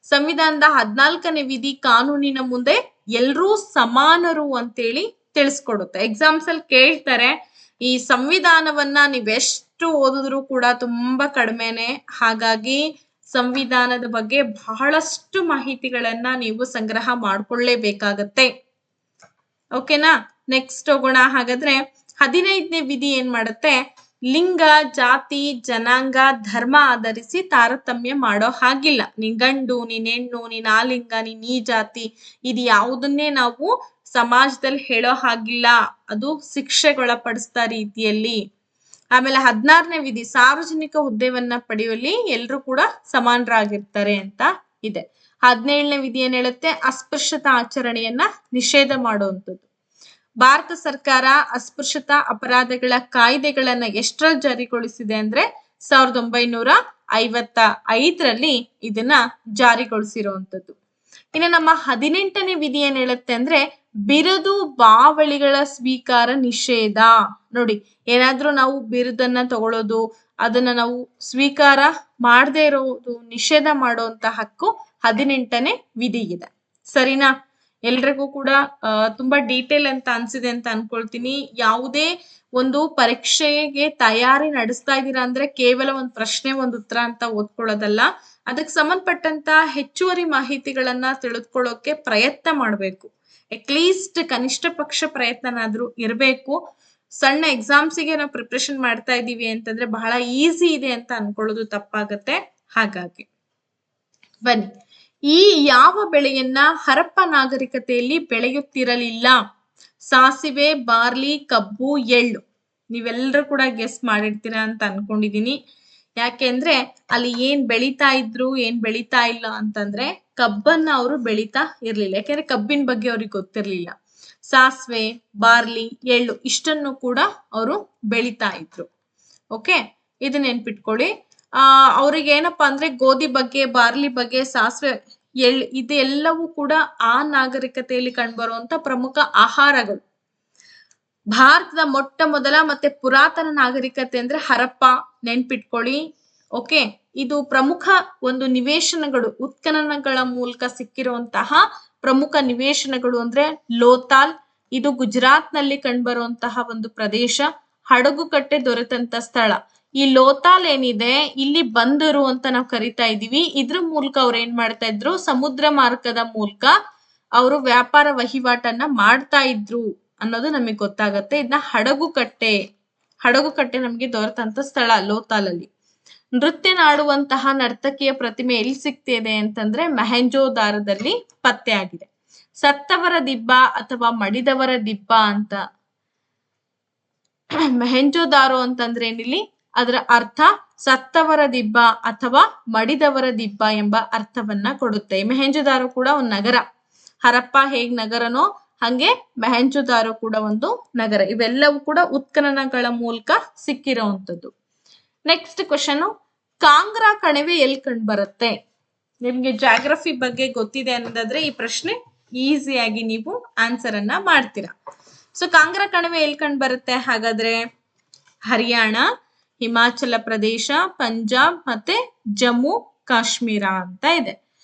ಸಂವಿಧಾನದ 14ನೇ ವಿಧಿ ಕಾನೂನಿನ ಮುಂದೆ ಎಲ್ರೂ ಸಮಾನರು ಅಂತೇಳಿ ತಿಳಿಸ್ಕೊಡುತ್ತೆ. ಎಕ್ಸಾಮ್ಸ್ ಅಲ್ಲಿ ಕೇಳ್ತಾರೆ, ಈ ಸಂವಿಧಾನವನ್ನ ನೀವ್ ಎಷ್ಟು ಓದಿದ್ರು ಕೂಡ ತುಂಬಾ ಕಡಿಮೆನೆ. ಹಾಗಾಗಿ ಸಂವಿಧಾನದ ಬಗ್ಗೆ ಬಹಳಷ್ಟು ಮಾಹಿತಿಗಳನ್ನ ನೀವು ಸಂಗ್ರಹ ಮಾಡ್ಕೊಳ್ಳೇಬೇಕಾಗತ್ತೆ. ಓಕೆನಾ? ನೆಕ್ಸ್ಟ್ ಹೋಗೋಣ. ಹಾಗಾದ್ರೆ 15ನೇ ವಿಧಿ ಏನ್ ಮಾಡುತ್ತೆ, ಲಿಂಗ, ಜಾತಿ, ಜನಾಂಗ, ಧರ್ಮ ಆಧರಿಸಿ ತಾರತಮ್ಯ ಮಾಡೋ ಹಾಗಿಲ್ಲ. ನೀನ್ ಗಂಡು, ನೀನ್ ಹೆಣ್ಣು, ನೀನ್ ಆ ಲಿಂಗ, ನೀನ್ ಈ ಜಾತಿ, ಇದು ಯಾವುದನ್ನೇ ನಾವು ಸಮಾಜದಲ್ಲಿ ಹೇಳೋ ಹಾಗಿಲ್ಲ. ಅದು ಶಿಕ್ಷೆಗೊಳಪಡಿಸ್ತಾ ರೀತಿಯಲ್ಲಿ. ಆಮೇಲೆ 16ನೇ ವಿಧಿ, ಸಾರ್ವಜನಿಕ ಹುದ್ದೆವನ್ನ ಪಡೆಯುವಲ್ಲಿ ಎಲ್ರು ಕೂಡ ಸಮಾನರಾಗಿರ್ತಾರೆ ಅಂತ ಇದೆ. 17ನೇ ವಿಧಿ ಏನ್ ಹೇಳುತ್ತೆ, ಅಸ್ಪೃಶ್ಯತಾ ಆಚರಣೆಯನ್ನ ನಿಷೇಧ ಮಾಡುವಂಥದ್ದು. ಭಾರತ ಸರ್ಕಾರ ಅಸ್ಪೃಶ್ಯತಾ ಅಪರಾಧಗಳ ಕಾಯ್ದೆಗಳನ್ನ ಎಷ್ಟರಲ್ಲಿ ಜಾರಿಗೊಳಿಸಿದೆ ಅಂದ್ರೆ 1955ರಲ್ಲಿ ಇದನ್ನ ಜಾರಿಗೊಳಿಸಿರುವಂತದ್ದು. ಇನ್ನು ನಮ್ಮ 18ನೇ ವಿಧಿ ಏನ್ ಹೇಳುತ್ತೆ ಅಂದ್ರೆ ಬಿರುದು ಬಾವಳಿಗಳ ಸ್ವೀಕಾರ ನಿಷೇಧ. ನೋಡಿ, ಏನಾದ್ರೂ ನಾವು ಬಿರುದನ್ನ ತಗೊಳ್ಳೋದು, ಅದನ್ನ ನಾವು ಸ್ವೀಕಾರ ಮಾಡದೇ ಇರೋದು ನಿಷೇಧ ಮಾಡುವಂತ ಹಕ್ಕು 18ನೇ ವಿಧಿಗಿದೆ. ಸರಿನಾ? ಎಲ್ರಿಗೂ ಕೂಡ ತುಂಬಾ ಡೀಟೇಲ್ ಅಂತ ಅನ್ಸಿದೆ ಅಂತ ಅನ್ಕೊಳ್ತೀನಿ. ಯಾವುದೇ ಒಂದು ಪರೀಕ್ಷೆಗೆ ತಯಾರಿ ನಡೆಸ್ತಾ ಇದ್ದೀರಾ ಅಂದ್ರೆ ಕೇವಲ ಒಂದು ಪ್ರಶ್ನೆ ಒಂದು ಉತ್ತರ ಅಂತ ಓದ್ಕೊಳ್ಳೋದಲ್ಲ, ಅದಕ್ಕೆ ಸಂಬಂಧಪಟ್ಟಂತ ಹೆಚ್ಚುವರಿ ಮಾಹಿತಿಗಳನ್ನ ತಿಳಿದುಕೊಳ್ಳೋಕೆ ಪ್ರಯತ್ನ ಮಾಡ್ಬೇಕು. ಅಟ್ಲೀಸ್ಟ್ ಕನಿಷ್ಠ ಪಕ್ಷ ಪ್ರಯತ್ನನಾದ್ರೂ ಇರಬೇಕು. ಸಣ್ಣ ಎಕ್ಸಾಮ್ಸಿಗೆ ನಾವು ಪ್ರಿಪ್ರೇಷನ್ ಮಾಡ್ತಾ ಇದೀವಿ ಅಂತಂದ್ರೆ ಬಹಳ ಈಸಿ ಇದೆ ಅಂತ ಅನ್ಕೊಳ್ಳೋದು ತಪ್ಪಾಗತ್ತೆ. ಹಾಗಾಗಿ ಬನ್ನಿ, ಈ ಯಾವ ಬೆಳೆಯನ್ನ ಹರಪ್ಪ ನಾಗರಿಕತೆಯಲ್ಲಿ ಬೆಳೆಯುತ್ತಿರಲಿಲ್ಲ? ಸಾಸಿವೆ, ಬಾರ್ಲಿ, ಕಬ್ಬು, ಎಳ್ಳು. ನೀವೆಲ್ಲರೂ ಕೂಡ ಗೆಸ್ ಮಾಡಿರ್ತೀರಾ ಅಂತ ಅನ್ಕೊಂಡಿದೀನಿ. ಯಾಕೆಂದ್ರೆ ಅಲ್ಲಿ ಏನ್ ಬೆಳಿತಾ ಇದ್ರು, ಏನ್ ಬೆಳಿತಾ ಇಲ್ಲ ಅಂತಂದ್ರೆ ಕಬ್ಬನ್ನ ಅವರು ಬೆಳಿತಾ ಇರ್ಲಿಲ್ಲ. ಯಾಕೆಂದ್ರೆ ಕಬ್ಬಿನ ಬಗ್ಗೆ ಅವ್ರಿಗೆ ಗೊತ್ತಿರ್ಲಿಲ್ಲ. ಸಾಸಿವೆ, ಬಾರ್ಲಿ, ಎಳ್ಳು ಇಷ್ಟನ್ನು ಕೂಡ ಅವರು ಬೆಳಿತಾ ಇದ್ರು. ಓಕೆ, ಇದನ್ನ ನೆನ್ಪಿಟ್ಕೊಳ್ಳಿ. ಅವ್ರಿಗೆ ಏನಪ್ಪಾ ಅಂದ್ರೆ ಗೋಧಿ ಬಗ್ಗೆ, ಬಾರ್ಲಿ ಬಗ್ಗೆ, ಸಾಸಿವೆ, ಎಳ್ಳು ಇದೆಲ್ಲವೂ ಕೂಡ ಆ ನಾಗರಿಕತೆಯಲ್ಲಿ ಕಂಡುಬರುವಂತ ಪ್ರಮುಖ ಆಹಾರಗಳು. ಭಾರತದ ಮೊಟ್ಟ ಮೊದಲ ಮತ್ತೆ ಪುರಾತನ ನಾಗರಿಕತೆ ಅಂದ್ರೆ ಹರಪ್ಪ, ನೆನ್ಪಿಟ್ಕೊಳ್ಳಿ. ಓಕೆ, ಇದು ಪ್ರಮುಖ ಒಂದು ನಿವೇಶನಗಳು, ಉತ್ಖನನಗಳ ಮೂಲಕ ಸಿಕ್ಕಿರುವಂತಹ ಪ್ರಮುಖ ನಿವೇಶನಗಳು ಅಂದ್ರೆ ಲೋತಾಲ್. ಇದು ಗುಜರಾತ್ ನಲ್ಲಿ ಕಂಡುಬರುವಂತಹ ಒಂದು ಪ್ರದೇಶ. ಹಡಗುಕಟ್ಟೆ ದೊರೆತಂತ ಸ್ಥಳ ಈ ಲೋತಾಲ್ ಏನಿದೆ, ಇಲ್ಲಿ ಬಂದರು ಅಂತ ನಾವು ಕರಿತಾ ಇದೀವಿ. ಇದ್ರ ಮೂಲಕ ಅವ್ರು ಏನ್ ಮಾಡ್ತಾ ಇದ್ರು, ಸಮುದ್ರ ಮಾರ್ಗದ ಮೂಲಕ ಅವರು ವ್ಯಾಪಾರ ವಹಿವಾಟನ್ನ ಮಾಡ್ತಾ ಇದ್ರು ಅನ್ನೋದು ನಮಗೆ ಗೊತ್ತಾಗತ್ತೆ. ಇದನ್ನ ಹಡಗುಕಟ್ಟೆ ನಮ್ಗೆ ದೊರೆತಂತ ಸ್ಥಳ ಲೋತಾಲಲ್ಲಿ. ನೃತ್ಯ ನಾಡುವಂತಹ ನರ್ತಕಿಯ ಪ್ರತಿಮೆ ಎಲ್ಲಿ ಸಿಗ್ತಿದೆ ಅಂತಂದ್ರೆ ಮೆಹೆಂಜೋದಾರದಲ್ಲಿ ಪತ್ತೆ ಆಗಿದೆ. ಸತ್ತವರ ದಿಬ್ಬ ಅಥವಾ ಮಡಿದವರ ದಿಬ್ಬ ಅಂತ. ಮೆಹೆಂಜೋದಾರೋ ಅಂತಂದ್ರೆ ಏನಿಲ್ಲಿ ಅದರ ಅರ್ಥ ಸತ್ತವರ ದಿಬ್ಬ ಅಥವಾ ಮಡಿದವರ ದಿಬ್ಬ ಎಂಬ ಅರ್ಥವನ್ನ ಕೊಡುತ್ತೆ. ಮೆಹೆಂಜೋದಾರೋ ಕೂಡ ಒಂದು ನಗರ. ಹರಪ್ಪ ಹೇಗ್ ನಗರನೋ ಹಂಗೆ ಮೆಹೆಂಜೋದಾರೋ ಕೂಡ ಒಂದು ನಗರ. ಇವೆಲ್ಲವೂ ಕೂಡ ಉತ್ಖನನಗಳ ಮೂಲಕ ಸಿಕ್ಕಿರೋವಂಥದ್ದು. ನೆಕ್ಸ್ಟ್ ಕ್ವಶನ್, ಕಾಂಗ್ರಾ ಕಣಿವೆ ಎಲ್ಲಿ ಕಂಡು ಬರುತ್ತೆ? ನಿಮ್ಗೆ ಜಾಗ್ರಫಿ ಬಗ್ಗೆ ಗೊತ್ತಿದೆ ಅನ್ನೋದಾದ್ರೆ ಈ ಪ್ರಶ್ನೆ ಈಸಿಯಾಗಿ ನೀವು ಆನ್ಸರ್ ಅನ್ನ ಮಾಡ್ತೀರಾ. ಸೊ ಕಾಂಗ್ರಾ ಕಣಿವೆ ಎಲ್ಲಿ ಕಂಡು ಬರುತ್ತೆ? ಹಾಗಾದ್ರೆ ಹರಿಯಾಣ, ಹಿಮಾಚಲ ಪ್ರದೇಶ, ಪಂಜಾಬ್ ಮತ್ತೆ ಜಮ್ಮು ಕಾಶ್ಮೀರ ಅಂತ ಇದೆ.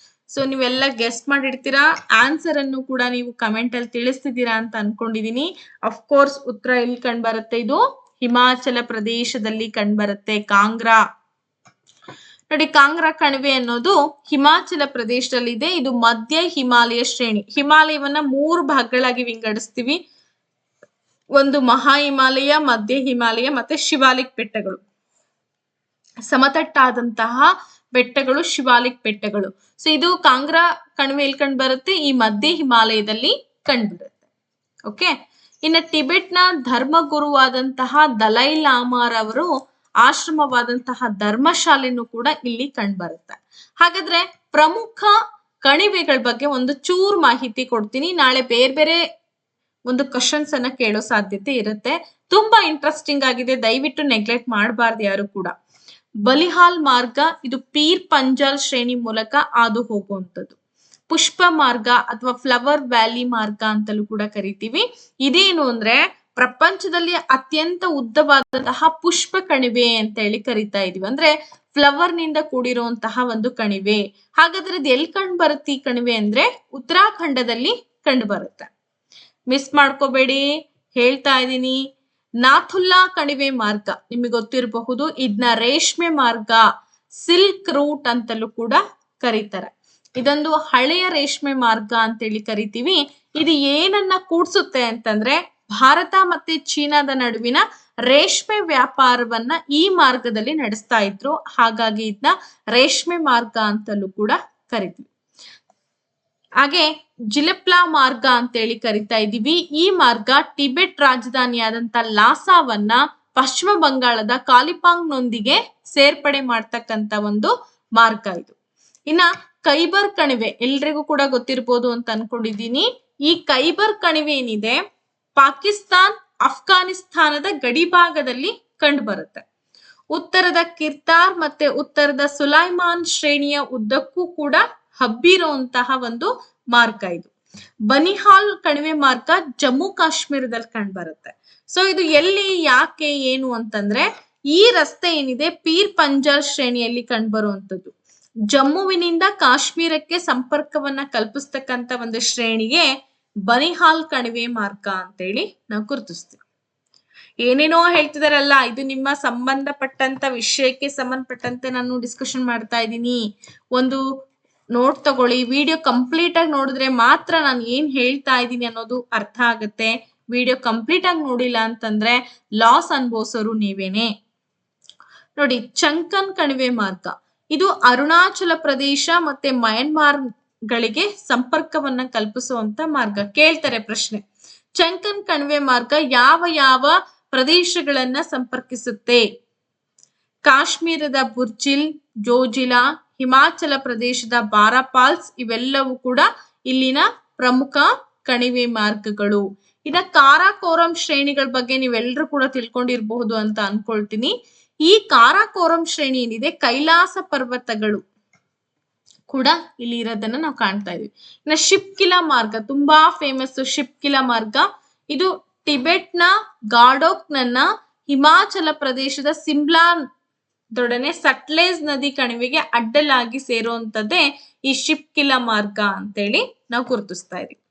ಸೊ ನೀವೆಲ್ಲ ಗೆಸ್ಟ್ ಮಾಡಿರ್ತೀರಾ. ಆನ್ಸರ್ ಅನ್ನು ಕೂಡ ನೀವು ಕಮೆಂಟ್ ಅಲ್ಲಿ ತಿಳಿಸ್ತಿದ್ದೀರಾ ಅಂತ ಅನ್ಕೊಂಡಿದೀನಿ. ಅಫ್ಕೋರ್ಸ್ ಉತ್ತರ ಎಲ್ಲಿ ಕಂಡು ಬರುತ್ತೆ? ಇದು ಹಿಮಾಚಲ ಪ್ರದೇಶದಲ್ಲಿ ಕಂಡು ಬರುತ್ತೆ ಕಾಂಗ್ರಾ. ನೋಡಿ, ಕಾಂಗ್ರಾ ಕಣಿವೆ ಅನ್ನೋದು ಹಿಮಾಚಲ ಪ್ರದೇಶದಲ್ಲಿ ಇದೆ. ಇದು ಮಧ್ಯ ಹಿಮಾಲಯ ಶ್ರೇಣಿ. ಹಿಮಾಲಯವನ್ನ 3 ಭಾಗಗಳಾಗಿ ವಿಂಗಡಿಸ್ತೀವಿ. ಒಂದು ಮಹಾ ಹಿಮಾಲಯ, ಮಧ್ಯ ಹಿಮಾಲಯ ಮತ್ತೆ ಶಿವಾಲಿಕ್ ಬೆಟ್ಟಗಳು. ಸಮತಟ್ಟಾದಂತಹ ಬೆಟ್ಟಗಳು ಶಿವಾಲಿಕ್ ಬೆಟ್ಟಗಳು. ಸೊ ಇದು ಕಾಂಗ್ರಾ ಕಣಿವೆ ಎಲ್ಲಿ ಕಂಡು ಬರುತ್ತೆ? ಈ ಮಧ್ಯ ಹಿಮಾಲಯದಲ್ಲಿ ಕಂಡು ಬರುತ್ತೆ. ಓಕೆ, ಇನ್ನು ಟಿಬೆಟ್ ನ ಧರ್ಮಗುರುವಾದಂತಹ ದಲೈ ಲಾಮಾರವರು ಆಶ್ರಮವಾದಂತಹ ಧರ್ಮಶಾಲೆನೂ ಕೂಡ ಇಲ್ಲಿ ಕಂಡು ಬರುತ್ತೆ. ಹಾಗಾದ್ರೆ ಪ್ರಮುಖ ಕಣಿವೆಗಳ ಬಗ್ಗೆ ಒಂದು ಚೂರ್ ಮಾಹಿತಿ ಕೊಡ್ತೀನಿ. ನಾಳೆ ಬೇರೆ ಬೇರೆ ಒಂದು ಕ್ವಶನ್ಸ್ ಅನ್ನ ಕೇಳೋ ಸಾಧ್ಯತೆ ಇರುತ್ತೆ. ತುಂಬಾ ಇಂಟ್ರೆಸ್ಟಿಂಗ್ ಆಗಿದೆ, ದಯವಿಟ್ಟು ನೆಗ್ಲೆಕ್ಟ್ ಮಾಡಬಾರ್ದು ಯಾರು ಕೂಡ. ಬಲಿಹಾಲ್ ಮಾರ್ಗ, ಇದು ಪೀರ್ ಪಂಜಾಲ್ ಶ್ರೇಣಿ ಮೂಲಕ ಹಾದು ಹೋಗುವಂಥದ್ದು. ಪುಷ್ಪ ಮಾರ್ಗ ಅಥವಾ ಫ್ಲವರ್ ವ್ಯಾಲಿ ಮಾರ್ಗ ಅಂತಲೂ ಕೂಡ ಕರಿತೀವಿ. ಇದೇನು ಅಂದ್ರೆ ಪ್ರಪಂಚದಲ್ಲಿ ಅತ್ಯಂತ ಉದ್ದವಾದಂತಹ ಪುಷ್ಪ ಕಣಿವೆ ಅಂತ ಹೇಳಿ ಕರಿತಾ ಇದೀವಿ. ಅಂದ್ರೆ ಫ್ಲವರ್ ನಿಂದ ಕೂಡಿರುವಂತಹ ಒಂದು ಕಣಿವೆ. ಹಾಗಾದ್ರೆ ಇದು ಎಲ್ಲಿ ಕಂಡು ಬರುತ್ತೆ ಈ ಕಣಿವೆ ಅಂದ್ರೆ ಉತ್ತರಾಖಂಡದಲ್ಲಿ ಕಂಡು ಬರುತ್ತೆ. ಮಿಸ್ ಮಾಡ್ಕೋಬೇಡಿ, ಹೇಳ್ತಾ ಇದ್ದೀನಿ. ನಾಥುಲ್ಲಾ ಕಣಿವೆ ಮಾರ್ಗ ನಿಮಗೆ ಗೊತ್ತಿರಬಹುದು, ಇದನ್ನ ರೇಷ್ಮೆ ಮಾರ್ಗ, ಸಿಲ್ಕ್ ರೂಟ್ ಅಂತಲೂ ಕೂಡ ಕರೀತಾರೆ. ಇದೊಂದು ಹಳೆಯ ರೇಷ್ಮೆ ಮಾರ್ಗ ಅಂತೇಳಿ ಕರಿತೀವಿ. ಇದು ಏನನ್ನ ಕೂಡ್ಸುತ್ತೆ ಅಂತಂದ್ರೆ ಭಾರತ ಮತ್ತೆ ಚೀನಾದ ನಡುವಿನ ರೇಷ್ಮೆ ವ್ಯಾಪಾರವನ್ನ ಈ ಮಾರ್ಗದಲ್ಲಿ ನಡೆಸ್ತಾ ಇದ್ರು. ಹಾಗಾಗಿ ಇದನ್ನ ರೇಷ್ಮೆ ಮಾರ್ಗ ಅಂತಲೂ ಕೂಡ ಕರಿತೀವಿ. ಹಾಗೆ ಜಿಲೆಪ್ಲಾ ಮಾರ್ಗ ಅಂತೇಳಿ ಕರಿತಾ ಇದೀವಿ. ಈ ಮಾರ್ಗ ಟಿಬೆಟ್ ರಾಜಧಾನಿಯಾದಂತ ಲಾಸಾವನ್ನ ಪಶ್ಚಿಮ ಬಂಗಾಳದ ಕಾಲಿಪಾಂಗ್ ನೊಂದಿಗೆ ಸೇರ್ಪಡೆ ಮಾಡ್ತಕ್ಕಂತ ಒಂದು ಮಾರ್ಗ ಇದು. ಇನ್ನ ಖೈಬರ್ ಕಣಿವೆ ಎಲ್ರಿಗೂ ಕೂಡ ಗೊತ್ತಿರ್ಬೋದು ಅಂತ ಅನ್ಕೊಂಡಿದ್ದೀನಿ. ಈ ಖೈಬರ್ ಕಣಿವೆ ಏನಿದೆ ಪಾಕಿಸ್ತಾನ್ ಅಫ್ಘಾನಿಸ್ತಾನದ ಗಡಿ ಭಾಗದಲ್ಲಿ ಕಂಡು ಬರುತ್ತೆ. ಉತ್ತರದ ಕಿರ್ತಾರ್ ಮತ್ತೆ ಉತ್ತರದ ಸುಲೈಮಾನ್ ಶ್ರೇಣಿಯ ಉದ್ದಕ್ಕೂ ಕೂಡ ಹಬ್ಬಿರುವಂತಹ ಒಂದು ಮಾರ್ಗ ಇದು. ಬನಿಹಾಲ್ ಕಣಿವೆ ಮಾರ್ಗ ಜಮ್ಮು ಕಾಶ್ಮೀರದಲ್ಲಿ ಕಂಡು ಬರುತ್ತೆ. ಸೊ ಇದು ಎಲ್ಲಿ, ಯಾಕೆ, ಏನು ಅಂತಂದ್ರೆ ಈ ರಸ್ತೆ ಏನಿದೆ ಪೀರ್ ಪಂಜಾಲ್ ಶ್ರೇಣಿಯಲ್ಲಿ ಕಂಡು ಬರುವಂತದ್ದು. ಜಮ್ಮುವಿನಿಂದ ಕಾಶ್ಮೀರಕ್ಕೆ ಸಂಪರ್ಕವನ್ನ ಕಲ್ಪಿಸ್ತಕ್ಕಂತ ಒಂದು ಶ್ರೇಣಿಗೆ ಬನಿಹಾಲ್ ಕಣಿವೆ ಮಾರ್ಗ ಅಂತೇಳಿ ನಾವು ಗುರುತಿಸ್ತೀವಿ. ಏನೇನೋ ಹೇಳ್ತಿದಾರಲ್ಲ, ಇದು ನಿಮ್ಮ ಸಂಬಂಧಪಟ್ಟಂತ ವಿಷಯಕ್ಕೆ ಸಂಬಂಧಪಟ್ಟಂತೆ ನಾನು ಡಿಸ್ಕಷನ್ ಮಾಡ್ತಾ ಇದ್ದೀನಿ. ಒಂದು ನೋಟ್ ತಗೊಳ್ಳಿ, ವಿಡಿಯೋ ಕಂಪ್ಲೀಟ್ ಆಗಿ ನೋಡಿದ್ರೆ ಮಾತ್ರ ನಾನು ಏನ್ ಹೇಳ್ತಾ ಇದ್ದೀನಿ ಅನ್ನೋದು ಅರ್ಥ ಆಗುತ್ತೆ. ವಿಡಿಯೋ ಕಂಪ್ಲೀಟ್ ಆಗಿ ನೋಡಿಲ್ಲ ಅಂತಂದ್ರೆ ಲಾಸ್ ಅನ್ಭವಿಸೋರು ನೀವೇನೆ. ನೋಡಿ, ಚಂಕನ್ ಕಣಿವೆ ಮಾರ್ಗ ಇದು ಅರುಣಾಚಲ ಪ್ರದೇಶ ಮತ್ತೆ ಮಯನ್ಮಾರ್ ಗಳಿಗೆ ಸಂಪರ್ಕವನ್ನ ಕಲ್ಪಿಸುವಂತ ಮಾರ್ಗ. ಕೇಳ್ತಾರೆ ಪ್ರಶ್ನೆ, ಚಂಕನ್ ಕಣಿವೆ ಮಾರ್ಗ ಯಾವ ಯಾವ ಪ್ರದೇಶಗಳನ್ನ ಸಂಪರ್ಕಿಸುತ್ತೆ? ಕಾಶ್ಮೀರದ ಬುರ್ಜಿಲ್, ಜೋಜಿಲಾ, ಹಿಮಾಚಲ ಪ್ರದೇಶದ ಬಾರಾಪಾಲ್ಸ್ ಇವೆಲ್ಲವೂ ಕೂಡ ಇಲ್ಲಿನ ಪ್ರಮುಖ ಕಣಿವೆ ಮಾರ್ಗಗಳು. ಇನ್ನ ಕಾರಾಕೋರಂ ಶ್ರೇಣಿಗಳ ಬಗ್ಗೆ ನೀವೆಲ್ಲರೂ ಕೂಡ ತಿಳ್ಕೊಂಡಿರಬಹುದು ಅಂತ ಅನ್ಕೊಳ್ತೀನಿ. ಈ ಕಾರಾಕೋರಂ ಶ್ರೇಣಿ ಏನಿದೆ ಕೈಲಾಸ ಪರ್ವತಗಳು ಕೂಡ ಇಲ್ಲಿ ಇರೋದನ್ನ ನಾವು ಕಾಣ್ತಾ ಇದೀವಿ. ಇನ್ನ ಶಿಪ್ಕಿಲಾ ಮಾರ್ಗ ತುಂಬಾ ಫೇಮಸ್. ಶಿಪ್ಕಿಲಾ ಮಾರ್ಗ ಇದು ಟಿಬೆಟ್ ನ ಗಾಡೋಕ್ ನನ್ನ ಹಿಮಾಚಲ ಪ್ರದೇಶದ ಸಿಮ್ಲಾ ದೊಡನೆ ಸಟ್ಲೇಜ್ ನದಿ ಕಣಿವೆಗೆ ಅಡ್ಡಲಾಗಿ ಸೇರುವಂತದ್ದೇ ಈ ಶಿಪ್ಕಿಲಾ ಮಾರ್ಗ ಅಂತೇಳಿ ನಾವು ಗುರುತಿಸ್ತಾ ಇದೀವಿ.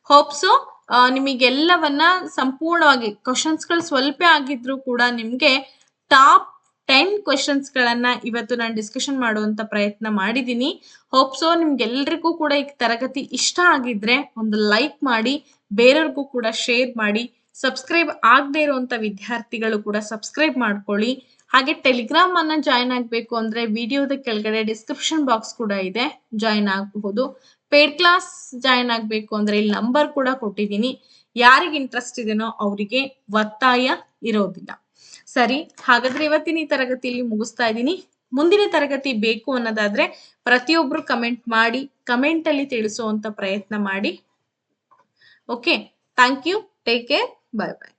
ಹೋಪ್ಸೋ ನಿಮಗೆಲ್ಲವನ್ನ ಸಂಪೂರ್ಣವಾಗಿ ಕ್ವಶನ್ಸ್ ಗಳು ಸ್ವಲ್ಪ ಆಗಿದ್ರು ಕೂಡ ನಿಮ್ಗೆ ಟಾಪ್ 10 ಕ್ವೆಶನ್ಸ್ ಗಳನ್ನ ಇವತ್ತು ನಾನು ಡಿಸ್ಕಷನ್ ಮಾಡುವಂತ ಪ್ರಯತ್ನ ಮಾಡಿದೀನಿ. ಹೋಪ್ಸೋ ನಿಮ್ಗೆಲ್ರಿಗೂ ಕೂಡ ಈ ತರಗತಿ ಇಷ್ಟ ಆಗಿದ್ರೆ ಒಂದು ಲೈಕ್ ಮಾಡಿ, ಬೇರೆಯವ್ರಿಗೂ ಕೂಡ ಶೇರ್ ಮಾಡಿ. ಸಬ್ಸ್ಕ್ರೈಬ್ ಆಗದೆ ಇರುವಂತ ವಿದ್ಯಾರ್ಥಿಗಳು ಕೂಡ ಸಬ್ಸ್ಕ್ರೈಬ್ ಮಾಡ್ಕೊಳ್ಳಿ. ಹಾಗೆ ಟೆಲಿಗ್ರಾಮ್ ಅನ್ನ ಜಾಯಿನ್ ಆಗ್ಬೇಕು ಅಂದ್ರೆ ವಿಡಿಯೋದ ಕೆಳಗಡೆ ಡಿಸ್ಕ್ರಿಪ್ಷನ್ ಬಾಕ್ಸ್ ಕೂಡ ಇದೆ, ಜಾಯಿನ್ ಆಗಬಹುದು. ಪೇಡ್ ಕ್ಲಾಸ್ ಜಾಯಿನ್ ಆಗ್ಬೇಕು ಅಂದ್ರೆ ಇಲ್ಲಿ ನಂಬರ್ ಕೂಡ ಕೊಟ್ಟಿದ್ದೀನಿ. ಯಾರಿಗೆ ಇಂಟ್ರೆಸ್ಟ್ ಇದೆನೋ ಅವರಿಗೆ ಒತ್ತಾಯ ಇರೋದಿಲ್ಲ. ಸರಿ, ಹಾಗಾದ್ರೆ ಇವತ್ತಿನ ಈ ತರಗತಿಯಲ್ಲಿ ಮುಗಿಸ್ತಾ ಇದ್ದೀನಿ. ಮುಂದಿನ ತರಗತಿ ಬೇಕು ಅನ್ನೋದಾದ್ರೆ ಪ್ರತಿಯೊಬ್ರು ಕಮೆಂಟ್ ಮಾಡಿ, ಕಮೆಂಟ್ ಅಲ್ಲಿ ತಿಳಿಸುವಂತ ಪ್ರಯತ್ನ ಮಾಡಿ. Okay, thank you, take care, bye bye.